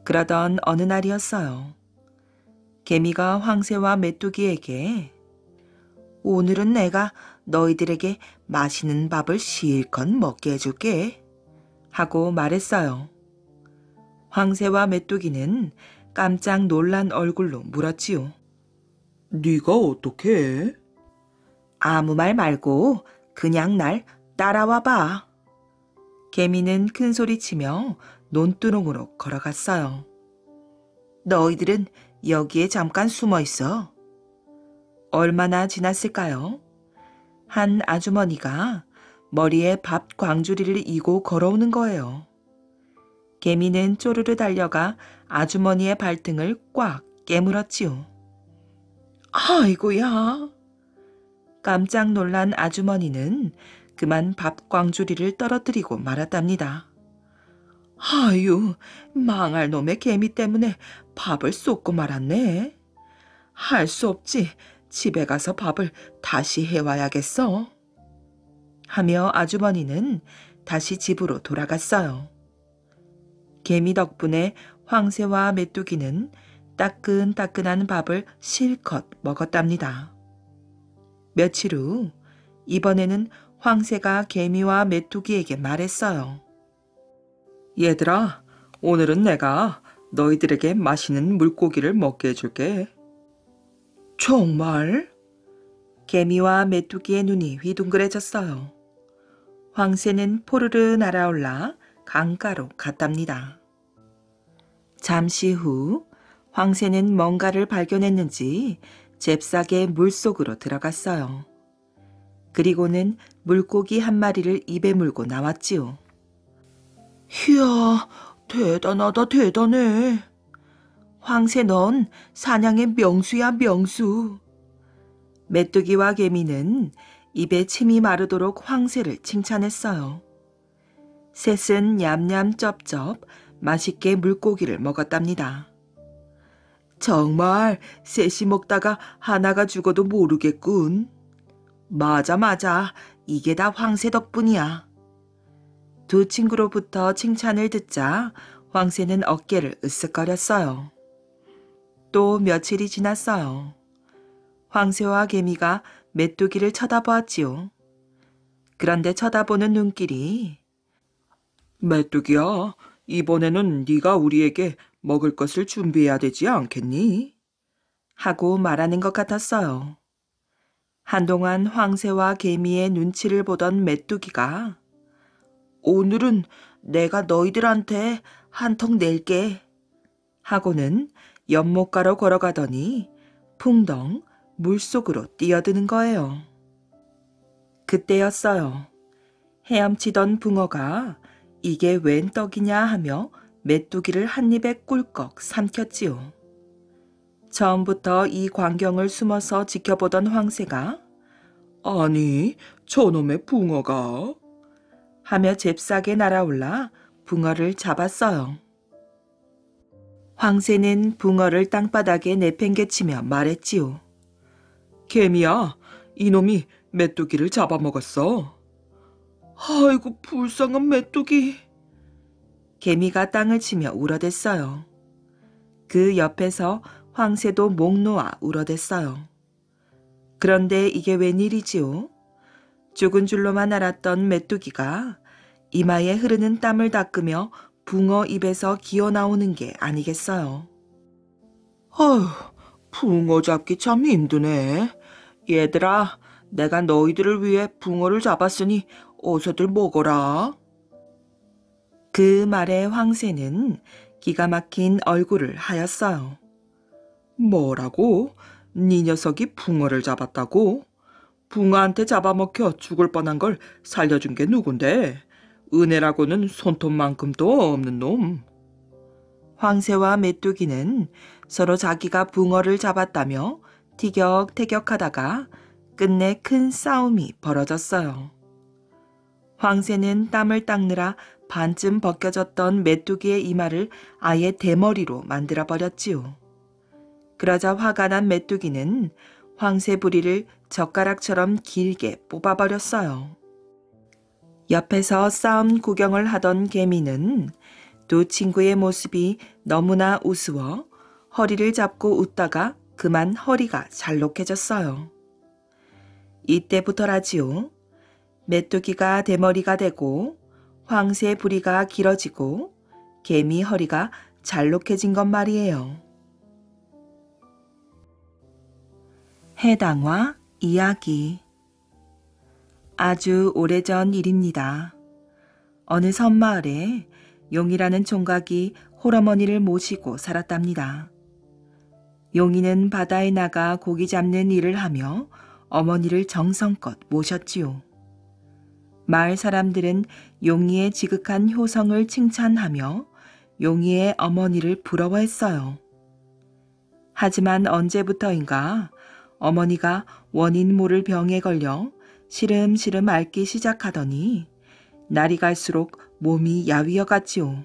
그러던 어느 날이었어요. 개미가 황새와 메뚜기에게 오늘은 내가 너희들에게 맛있는 밥을 실컷 먹게 해줄게 하고 말했어요. 황새와 메뚜기는 깜짝 놀란 얼굴로 물었지요. 네가 어떻게 해? 아무 말 말고 그냥 날 따라와 봐. 개미는 큰 소리치며 논두렁으로 걸어갔어요. 너희들은 여기에 잠깐 숨어 있어. 얼마나 지났을까요? 한 아주머니가 머리에 밥 광주리를 이고 걸어오는 거예요. 개미는 쪼르르 달려가 아주머니의 발등을 꽉 깨물었지요. 아이고야! 깜짝 놀란 아주머니는 그만 밥 광주리를 떨어뜨리고 말았답니다. 아유, 망할 놈의 개미 때문에 밥을 쏟고 말았네. 할 수 없지. 집에 가서 밥을 다시 해와야겠어. 하며 아주머니는 다시 집으로 돌아갔어요. 개미 덕분에 황새와 메뚜기는 따끈따끈한 밥을 실컷 먹었답니다. 며칠 후 이번에는 황새가 개미와 메뚜기에게 말했어요. 얘들아, 오늘은 내가 너희들에게 맛있는 물고기를 먹게 해줄게. 정말? 개미와 메뚜기의 눈이 휘둥그레졌어요. 황새는 포르르 날아올라 강가로 갔답니다. 잠시 후 황새는 뭔가를 발견했는지 잽싸게 물속으로 들어갔어요. 그리고는 물고기 한 마리를 입에 물고 나왔지요. 이야, 대단하다 대단해. 황새 넌 사냥의 명수야 명수. 메뚜기와 개미는 입에 침이 마르도록 황새를 칭찬했어요. 셋은 냠냠 쩝쩝 맛있게 물고기를 먹었답니다. 정말 셋이 먹다가 하나가 죽어도 모르겠군. 맞아 맞아, 이게 다 황새 덕분이야. 두 친구로부터 칭찬을 듣자 황새는 어깨를 으쓱거렸어요. 또 며칠이 지났어요. 황새와 개미가 메뚜기를 쳐다보았지요. 그런데 쳐다보는 눈길이 메뚜기야, 이번에는 네가 우리에게 먹을 것을 준비해야 되지 않겠니? 하고 말하는 것 같았어요. 한동안 황새와 개미의 눈치를 보던 메뚜기가 오늘은 내가 너희들한테 한턱 낼게 하고는 연못가로 걸어가더니 풍덩 물속으로 뛰어드는 거예요. 그때였어요. 헤엄치던 붕어가 이게 웬 떡이냐 하며 메뚜기를 한 입에 꿀꺽 삼켰지요. 처음부터 이 광경을 숨어서 지켜보던 황새가 아니 저놈의 붕어가 하며 잽싸게 날아올라 붕어를 잡았어요. 황새는 붕어를 땅바닥에 내팽개치며 말했지요. 개미야, 이놈이 메뚜기를 잡아먹었어. 아이고 불쌍한 메뚜기. 개미가 땅을 치며 울어댔어요. 그 옆에서 황새도 목 놓아 울어댔어요. 그런데 이게 웬일이지요? 죽은 줄로만 알았던 메뚜기가 이마에 흐르는 땀을 닦으며 붕어 입에서 기어 나오는 게 아니겠어요. 아휴, 붕어 잡기 참 힘드네. 얘들아, 내가 너희들을 위해 붕어를 잡았으니 어서들 먹어라. 그 말에 황새는 기가 막힌 얼굴을 하였어요. 뭐라고? 네 녀석이 붕어를 잡았다고? 붕어한테 잡아먹혀 죽을 뻔한 걸 살려준 게 누군데? 은혜라고는 손톱만큼도 없는 놈. 황새와 메뚜기는 서로 자기가 붕어를 잡았다며 티격태격하다가 끝내 큰 싸움이 벌어졌어요. 황새는 땀을 닦느라 반쯤 벗겨졌던 메뚜기의 이마를 아예 대머리로 만들어버렸지요. 그러자 화가 난 메뚜기는 황새 부리를 젓가락처럼 길게 뽑아버렸어요. 옆에서 싸움 구경을 하던 개미는 두 친구의 모습이 너무나 우스워 허리를 잡고 웃다가 그만 허리가 잘록해졌어요. 이때부터라지요. 메뚜기가 대머리가 되고 황새 부리가 길어지고 개미 허리가 잘록해진 것 말이에요. 해당화 이야기. 아주 오래전 일입니다. 어느 섬마을에 용이라는 총각이 홀어머니를 모시고 살았답니다. 용이는 바다에 나가 고기 잡는 일을 하며 어머니를 정성껏 모셨지요. 마을 사람들은 용이의 지극한 효성을 칭찬하며 용이의 어머니를 부러워했어요. 하지만 언제부터인가 어머니가 원인 모를 병에 걸려 시름시름 앓기 시작하더니 날이 갈수록 몸이 야위어 갔지요.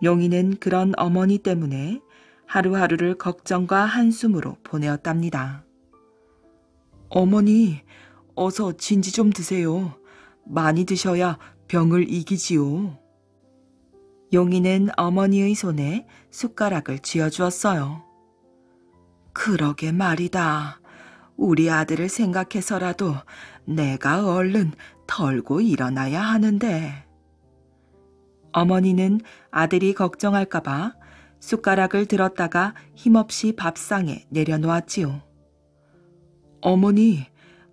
용이는 그런 어머니 때문에 하루하루를 걱정과 한숨으로 보내었답니다. 어머니, 어서 진지 좀 드세요. 많이 드셔야 병을 이기지요. 용이는 어머니의 손에 숟가락을 쥐어주었어요. 그러게 말이다. 우리 아들을 생각해서라도 내가 얼른 털고 일어나야 하는데. 어머니는 아들이 걱정할까봐 숟가락을 들었다가 힘없이 밥상에 내려놓았지요. 어머니,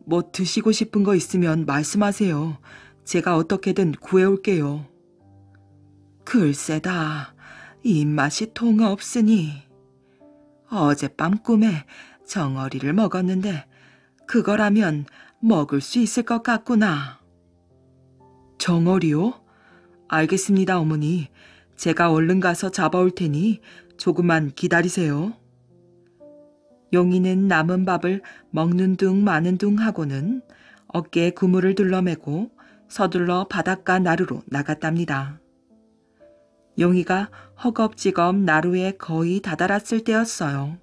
뭐 드시고 싶은 거 있으면 말씀하세요. 제가 어떻게든 구해올게요. 글쎄다, 입맛이 통 없으니. 어젯밤 꿈에 정어리를 먹었는데 그거라면 먹을 수 있을 것 같구나. 정어리요? 알겠습니다, 어머니. 제가 얼른 가서 잡아올 테니 조금만 기다리세요. 용이는 남은 밥을 먹는 둥 마는 둥 하고는 어깨에 그물을 둘러매고 서둘러 바닷가 나루로 나갔답니다. 용이가 허겁지겁 나루에 거의 다다랐을 때였어요.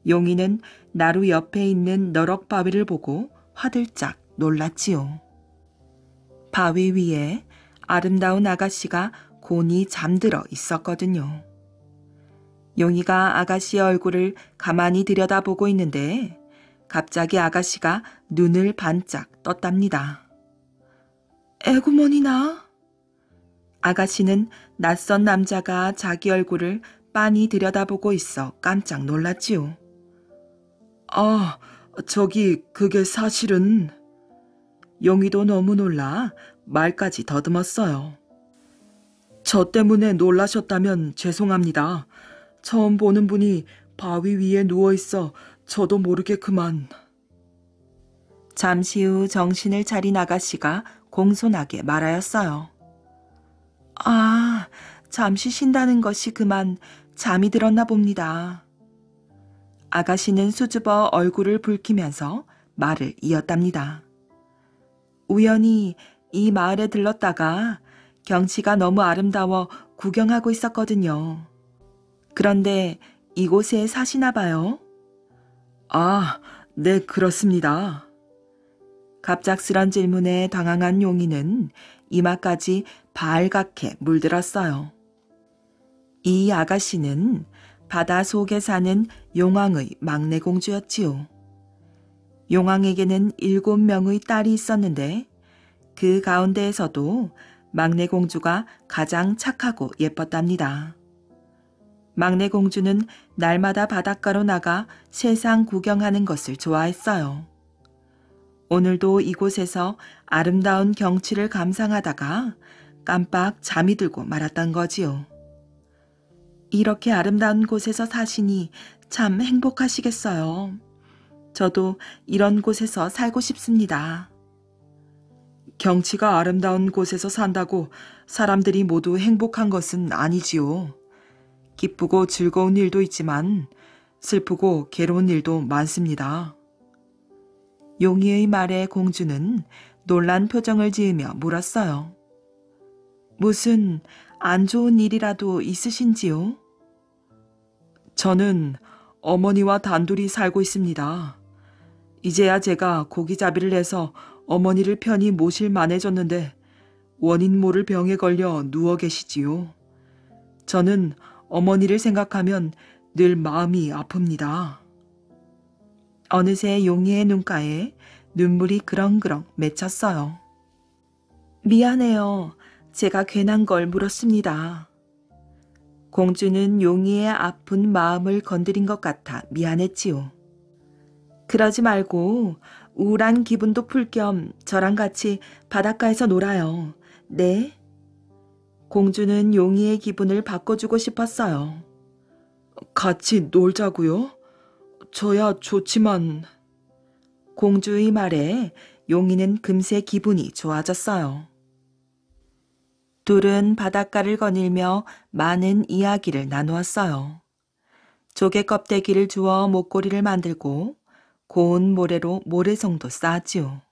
용이는 나루 옆에 있는 너럭 바위를 보고 화들짝 놀랐지요. 바위 위에 아름다운 아가씨가 곤히 잠들어 있었거든요. 용이가 아가씨의 얼굴을 가만히 들여다보고 있는데 갑자기 아가씨가 눈을 반짝 떴답니다. 에구머니나. 아가씨는 낯선 남자가 자기 얼굴을 빤히 들여다보고 있어 깜짝 놀랐지요. 아, 저기 그게 사실은... 용이도 너무 놀라 말까지 더듬었어요. 저 때문에 놀라셨다면 죄송합니다. 처음 보는 분이 바위 위에 누워있어 저도 모르게 그만... 잠시 후 정신을 차린 아가씨가 공손하게 말하였어요. 아, 잠시 쉰다는 것이 그만 잠이 들었나 봅니다. 아가씨는 수줍어 얼굴을 붉히면서 말을 이었답니다. 우연히 이 마을에 들렀다가 경치가 너무 아름다워 구경하고 있었거든요. 그런데 이곳에 사시나 봐요? 아, 네, 그렇습니다. 갑작스런 질문에 당황한 용이는 이마까지 발갛게 물들었어요. 이 아가씨는 바다 속에 사는 용왕의 막내 공주였지요. 용왕에게는 7명의 딸이 있었는데 그 가운데에서도 막내 공주가 가장 착하고 예뻤답니다. 막내 공주는 날마다 바닷가로 나가 세상 구경하는 것을 좋아했어요. 오늘도 이곳에서 아름다운 경치를 감상하다가 깜빡 잠이 들고 말았던 거지요. 이렇게 아름다운 곳에서 사시니 참 행복하시겠어요. 저도 이런 곳에서 살고 싶습니다. 경치가 아름다운 곳에서 산다고 사람들이 모두 행복한 것은 아니지요. 기쁘고 즐거운 일도 있지만 슬프고 괴로운 일도 많습니다. 용이의 말에 공주는 놀란 표정을 지으며 물었어요. 무슨 안 좋은 일이라도 있으신지요? 저는 어머니와 단둘이 살고 있습니다. 이제야 제가 고기잡이를 해서 어머니를 편히 모실 만해졌는데 원인 모를 병에 걸려 누워 계시지요. 저는 어머니를 생각하면 늘 마음이 아픕니다. 어느새 용이의 눈가에 눈물이 그렁그렁 맺혔어요. 미안해요. 제가 괜한 걸 물었습니다. 공주는 용이의 아픈 마음을 건드린 것 같아 미안했지요. 그러지 말고 우울한 기분도 풀 겸 저랑 같이 바닷가에서 놀아요. 네? 공주는 용이의 기분을 바꿔주고 싶었어요. 같이 놀자고요? 저야 좋지만... 공주의 말에 용이는 금세 기분이 좋아졌어요. 둘은 바닷가를 거닐며 많은 이야기를 나누었어요. 조개 껍데기를 주워 목걸이를 만들고 고운 모래로 모래성도 쌓았지요.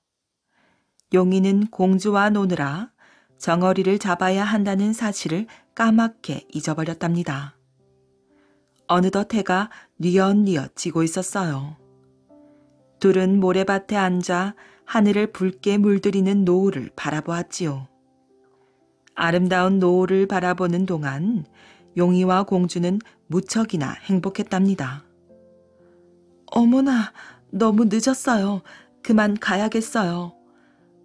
용이는 공주와 노느라 정어리를 잡아야 한다는 사실을 까맣게 잊어버렸답니다. 어느덧 해가 뉘엿뉘엿 지고 있었어요. 둘은 모래밭에 앉아 하늘을 붉게 물들이는 노을을 바라보았지요. 아름다운 노을을 바라보는 동안 용이와 공주는 무척이나 행복했답니다. 어머나, 너무 늦었어요. 그만 가야겠어요.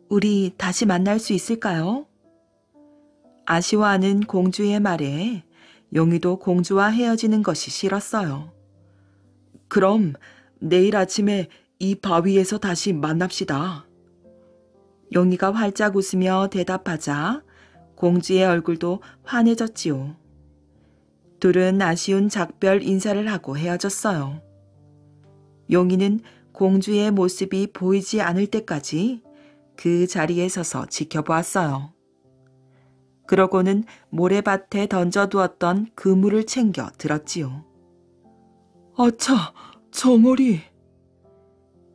우리 다시 만날 수 있을까요? 아쉬워하는 공주의 말에 용이도 공주와 헤어지는 것이 싫었어요. 그럼 내일 아침에 이 바위에서 다시 만납시다. 용이가 활짝 웃으며 대답하자 공주의 얼굴도 환해졌지요. 둘은 아쉬운 작별 인사를 하고 헤어졌어요. 용이는 공주의 모습이 보이지 않을 때까지 그 자리에 서서 지켜보았어요. 그러고는 모래밭에 던져두었던 그물을 챙겨 들었지요. 아차, 정어리!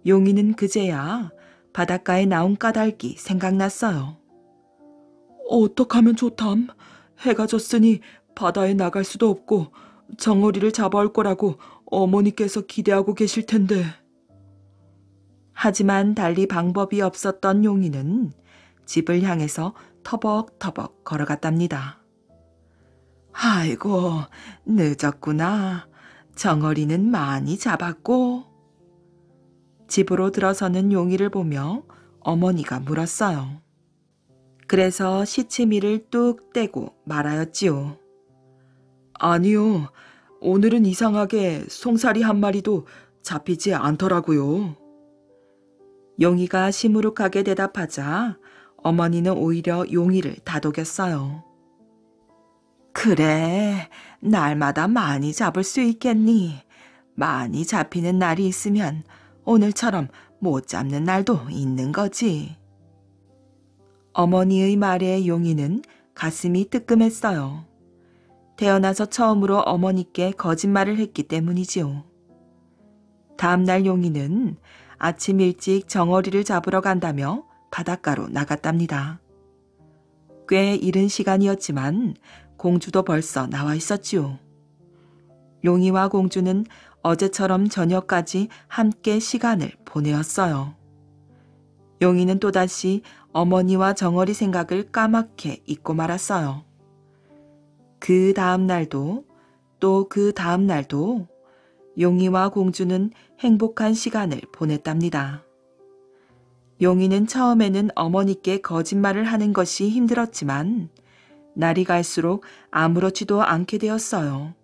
용이는 그제야 바닷가에 나온 까닭이 생각났어요. 어떡하면 좋담? 해가 졌으니 바다에 나갈 수도 없고 정어리를 잡아올 거라고 어머니께서 기대하고 계실 텐데. 하지만 달리 방법이 없었던 용이는 집을 향해서 터벅터벅 걸어갔답니다. 아이고, 늦었구나. 정어리는 많이 잡았고. 집으로 들어서는 용이를 보며 어머니가 물었어요. 그래서 시치미를 뚝 떼고 말하였지요. 아니요, 오늘은 이상하게 송사리 한 마리도 잡히지 않더라고요. 용이가 시무룩하게 대답하자 어머니는 오히려 용이를 다독였어요. 그래, 날마다 많이 잡을 수 있겠니? 많이 잡히는 날이 있으면 오늘처럼 못 잡는 날도 있는 거지. 어머니의 말에 용이는 가슴이 뜨끔했어요. 태어나서 처음으로 어머니께 거짓말을 했기 때문이지요. 다음 날 용이는 아침 일찍 정어리를 잡으러 간다며 바닷가로 나갔답니다. 꽤 이른 시간이었지만 공주도 벌써 나와 있었지요. 용이와 공주는 어제처럼 저녁까지 함께 시간을 보내었어요. 용이는 또다시 어머니와 정어리 생각을 까맣게 잊고 말았어요. 그 다음 날도 또 그 다음 날도 용이와 공주는 행복한 시간을 보냈답니다. 용이는 처음에는 어머니께 거짓말을 하는 것이 힘들었지만 날이 갈수록 아무렇지도 않게 되었어요.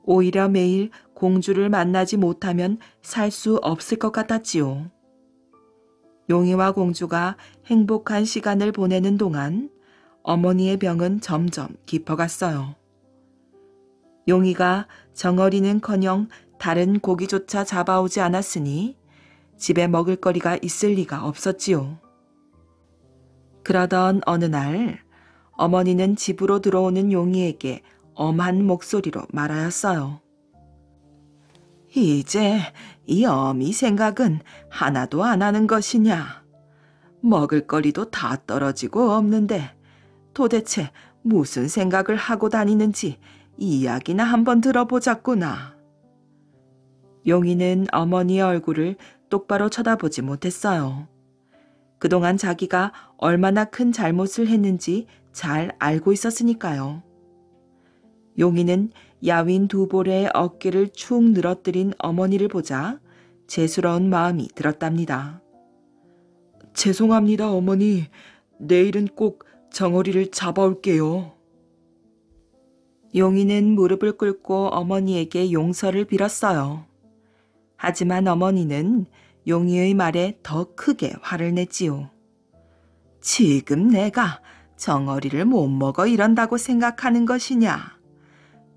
오히려 매일 공주를 만나지 못하면 살 수 없을 것 같았지요. 용이와 공주가 행복한 시간을 보내는 동안 어머니의 병은 점점 깊어갔어요. 용이가 정어리는커녕 다른 고기조차 잡아오지 않았으니 집에 먹을거리가 있을 리가 없었지요. 그러던 어느 날 어머니는 집으로 들어오는 용이에게 엄한 목소리로 말하였어요. 이제 이 어미 생각은 하나도 안 하는 것이냐? 먹을거리도 다 떨어지고 없는데 도대체 무슨 생각을 하고 다니는지 이야기나 한번 들어보자꾸나. 용이는 어머니의 얼굴을 똑바로 쳐다보지 못했어요. 그동안 자기가 얼마나 큰 잘못을 했는지 잘 알고 있었으니까요. 용이는 야윈 두 볼의 어깨를 축 늘어뜨린 어머니를 보자 재수러운 마음이 들었답니다. 죄송합니다, 어머니. 내일은 꼭 정어리를 잡아올게요. 용이는 무릎을 꿇고 어머니에게 용서를 빌었어요. 하지만 어머니는 용이의 말에 더 크게 화를 냈지요. 지금 내가 정어리를 못 먹어 이런다고 생각하는 것이냐?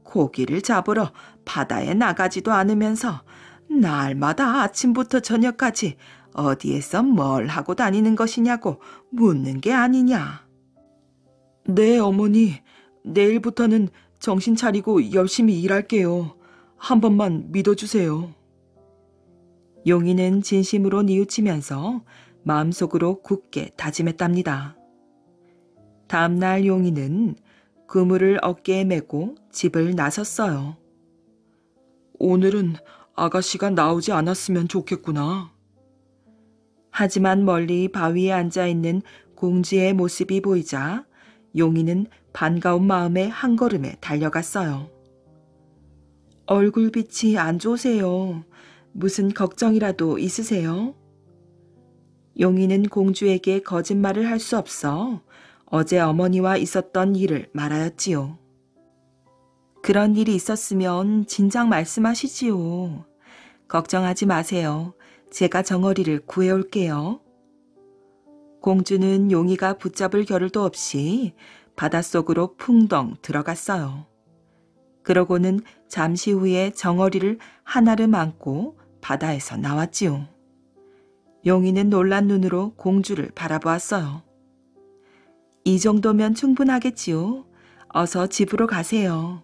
고기를 잡으러 바다에 나가지도 않으면서 날마다 아침부터 저녁까지 어디에서 뭘 하고 다니는 것이냐고 묻는 게 아니냐? 네, 어머니. 내일부터는 정신 차리고 열심히 일할게요. 한 번만 믿어주세요. 용이는 진심으로 뉘우치면서 마음속으로 굳게 다짐했답니다. 다음날 용이는 그물을 어깨에 메고 집을 나섰어요. 오늘은 아가씨가 나오지 않았으면 좋겠구나. 하지만 멀리 바위에 앉아있는 공주의 모습이 보이자 용이는 반가운 마음에 한 걸음에 달려갔어요. 얼굴빛이 안 좋으세요. 무슨 걱정이라도 있으세요? 용이는 공주에게 거짓말을 할 수 없어 어제 어머니와 있었던 일을 말하였지요. 그런 일이 있었으면 진작 말씀하시지요. 걱정하지 마세요. 제가 정어리를 구해올게요. 공주는 용이가 붙잡을 겨를도 없이 바닷속으로 풍덩 들어갔어요. 그러고는 잠시 후에 정어리를 하나를 안고 바다에서 나왔지요. 용이는 놀란 눈으로 공주를 바라보았어요. 이 정도면 충분하겠지요. 어서 집으로 가세요.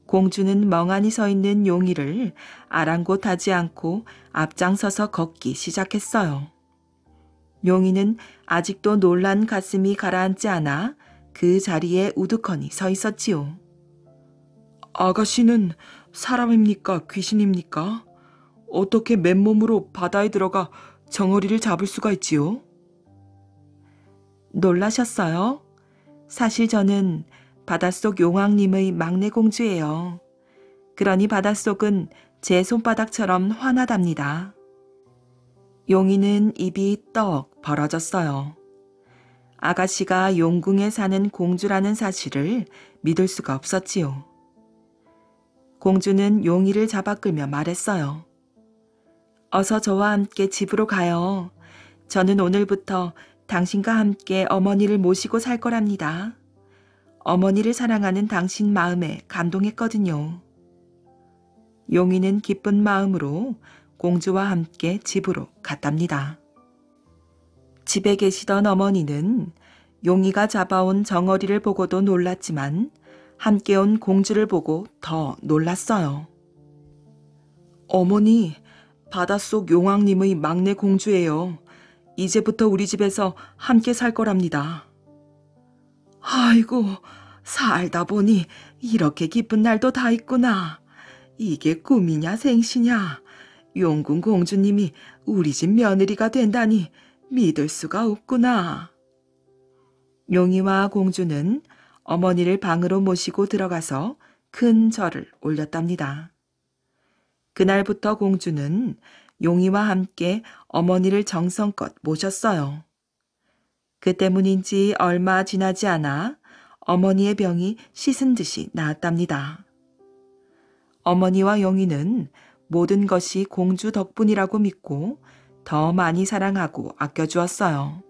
공주는 멍하니 서 있는 용이를 아랑곳하지 않고 앞장서서 걷기 시작했어요. 용이는 아직도 놀란 가슴이 가라앉지 않아 그 자리에 우두커니 서 있었지요. 아가씨는 사람입니까? 귀신입니까? 어떻게 맨몸으로 바다에 들어가 정어리를 잡을 수가 있지요? 놀라셨어요? 사실 저는 바닷속 용왕님의 막내 공주예요. 그러니 바닷속은 제 손바닥처럼 환하답니다. 용이는 입이 떡 벌어졌어요. 아가씨가 용궁에 사는 공주라는 사실을 믿을 수가 없었지요. 공주는 용이를 잡아 끌며 말했어요. 어서 저와 함께 집으로 가요. 저는 오늘부터 당신과 함께 어머니를 모시고 살 거랍니다. 어머니를 사랑하는 당신 마음에 감동했거든요. 용이는 기쁜 마음으로 공주와 함께 집으로 갔답니다. 집에 계시던 어머니는 용이가 잡아온 정어리를 보고도 놀랐지만 함께 온 공주를 보고 더 놀랐어요. 어머니, 바닷속 용왕님의 막내 공주예요. 이제부터 우리 집에서 함께 살 거랍니다. 아이고, 살다 보니 이렇게 기쁜 날도 다 있구나. 이게 꿈이냐 생시냐. 용궁 공주님이 우리 집 며느리가 된다니 믿을 수가 없구나. 용이와 공주는 어머니를 방으로 모시고 들어가서 큰 절을 올렸답니다. 그날부터 공주는 용이와 함께 어머니를 정성껏 모셨어요. 그 때문인지 얼마 지나지 않아 어머니의 병이 씻은 듯이 나았답니다. 어머니와 용이는 모든 것이 공주 덕분이라고 믿고 더 많이 사랑하고 아껴주었어요.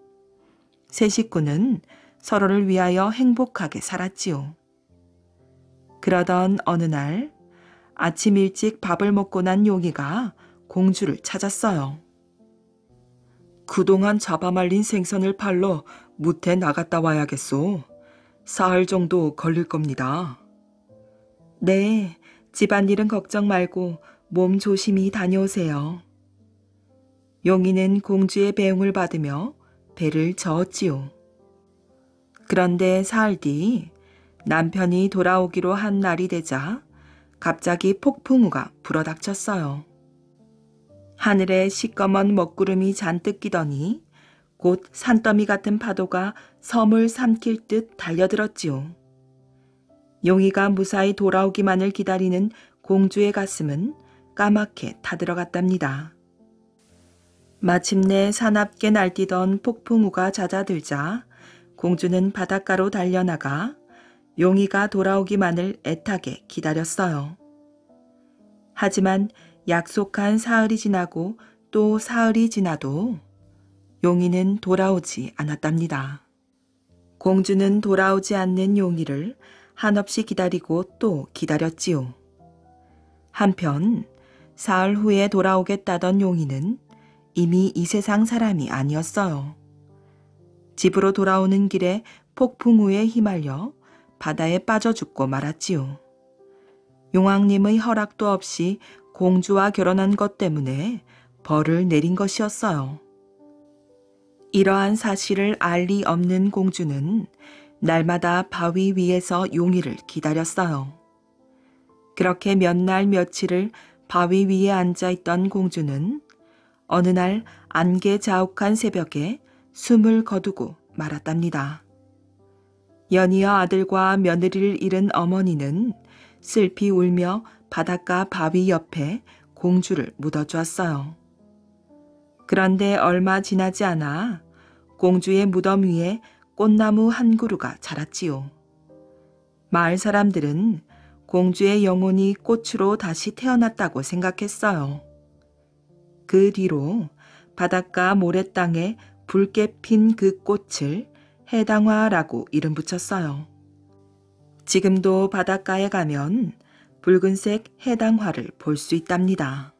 세 식구는 서로를 위하여 행복하게 살았지요. 그러던 어느 날 아침 일찍 밥을 먹고 난 용이가 공주를 찾았어요. 그동안 잡아말린 생선을 팔러 무태 나갔다 와야겠소. 사흘 정도 걸릴 겁니다. 네, 집안일은 걱정 말고 몸 조심히 다녀오세요. 용이는 공주의 배웅을 받으며 배를 저었지요. 그런데 사흘 뒤 남편이 돌아오기로 한 날이 되자 갑자기 폭풍우가 불어닥쳤어요. 하늘에 시꺼먼 먹구름이 잔뜩 끼더니 곧 산더미 같은 파도가 섬을 삼킬 듯 달려들었지요. 용이가 무사히 돌아오기만을 기다리는 공주의 가슴은 까맣게 타들어갔답니다. 마침내 사납게 날뛰던 폭풍우가 잦아들자 공주는 바닷가로 달려나가 용이가 돌아오기만을 애타게 기다렸어요. 하지만 약속한 사흘이 지나고 또 사흘이 지나도 용이는 돌아오지 않았답니다. 공주는 돌아오지 않는 용이를 한없이 기다리고 또 기다렸지요. 한편 사흘 후에 돌아오겠다던 용이는 이미 이 세상 사람이 아니었어요. 집으로 돌아오는 길에 폭풍우에 휘말려 바다에 빠져 죽고 말았지요. 용왕님의 허락도 없이 공주와 결혼한 것 때문에 벌을 내린 것이었어요. 이러한 사실을 알 리 없는 공주는 날마다 바위 위에서 용이를 기다렸어요. 그렇게 몇 날 며칠을 바위 위에 앉아있던 공주는 어느 날 안개 자욱한 새벽에 숨을 거두고 말았답니다. 연이어 아들과 며느리를 잃은 어머니는 슬피 울며 바닷가 바위 옆에 공주를 묻어주었어요. 그런데 얼마 지나지 않아 공주의 무덤 위에 꽃나무 한 그루가 자랐지요. 마을 사람들은 공주의 영혼이 꽃으로 다시 태어났다고 생각했어요. 그 뒤로 바닷가 모래땅에 붉게 핀 그 꽃을 해당화라고 이름 붙였어요. 지금도 바닷가에 가면 붉은색 해당화를 볼 수 있답니다.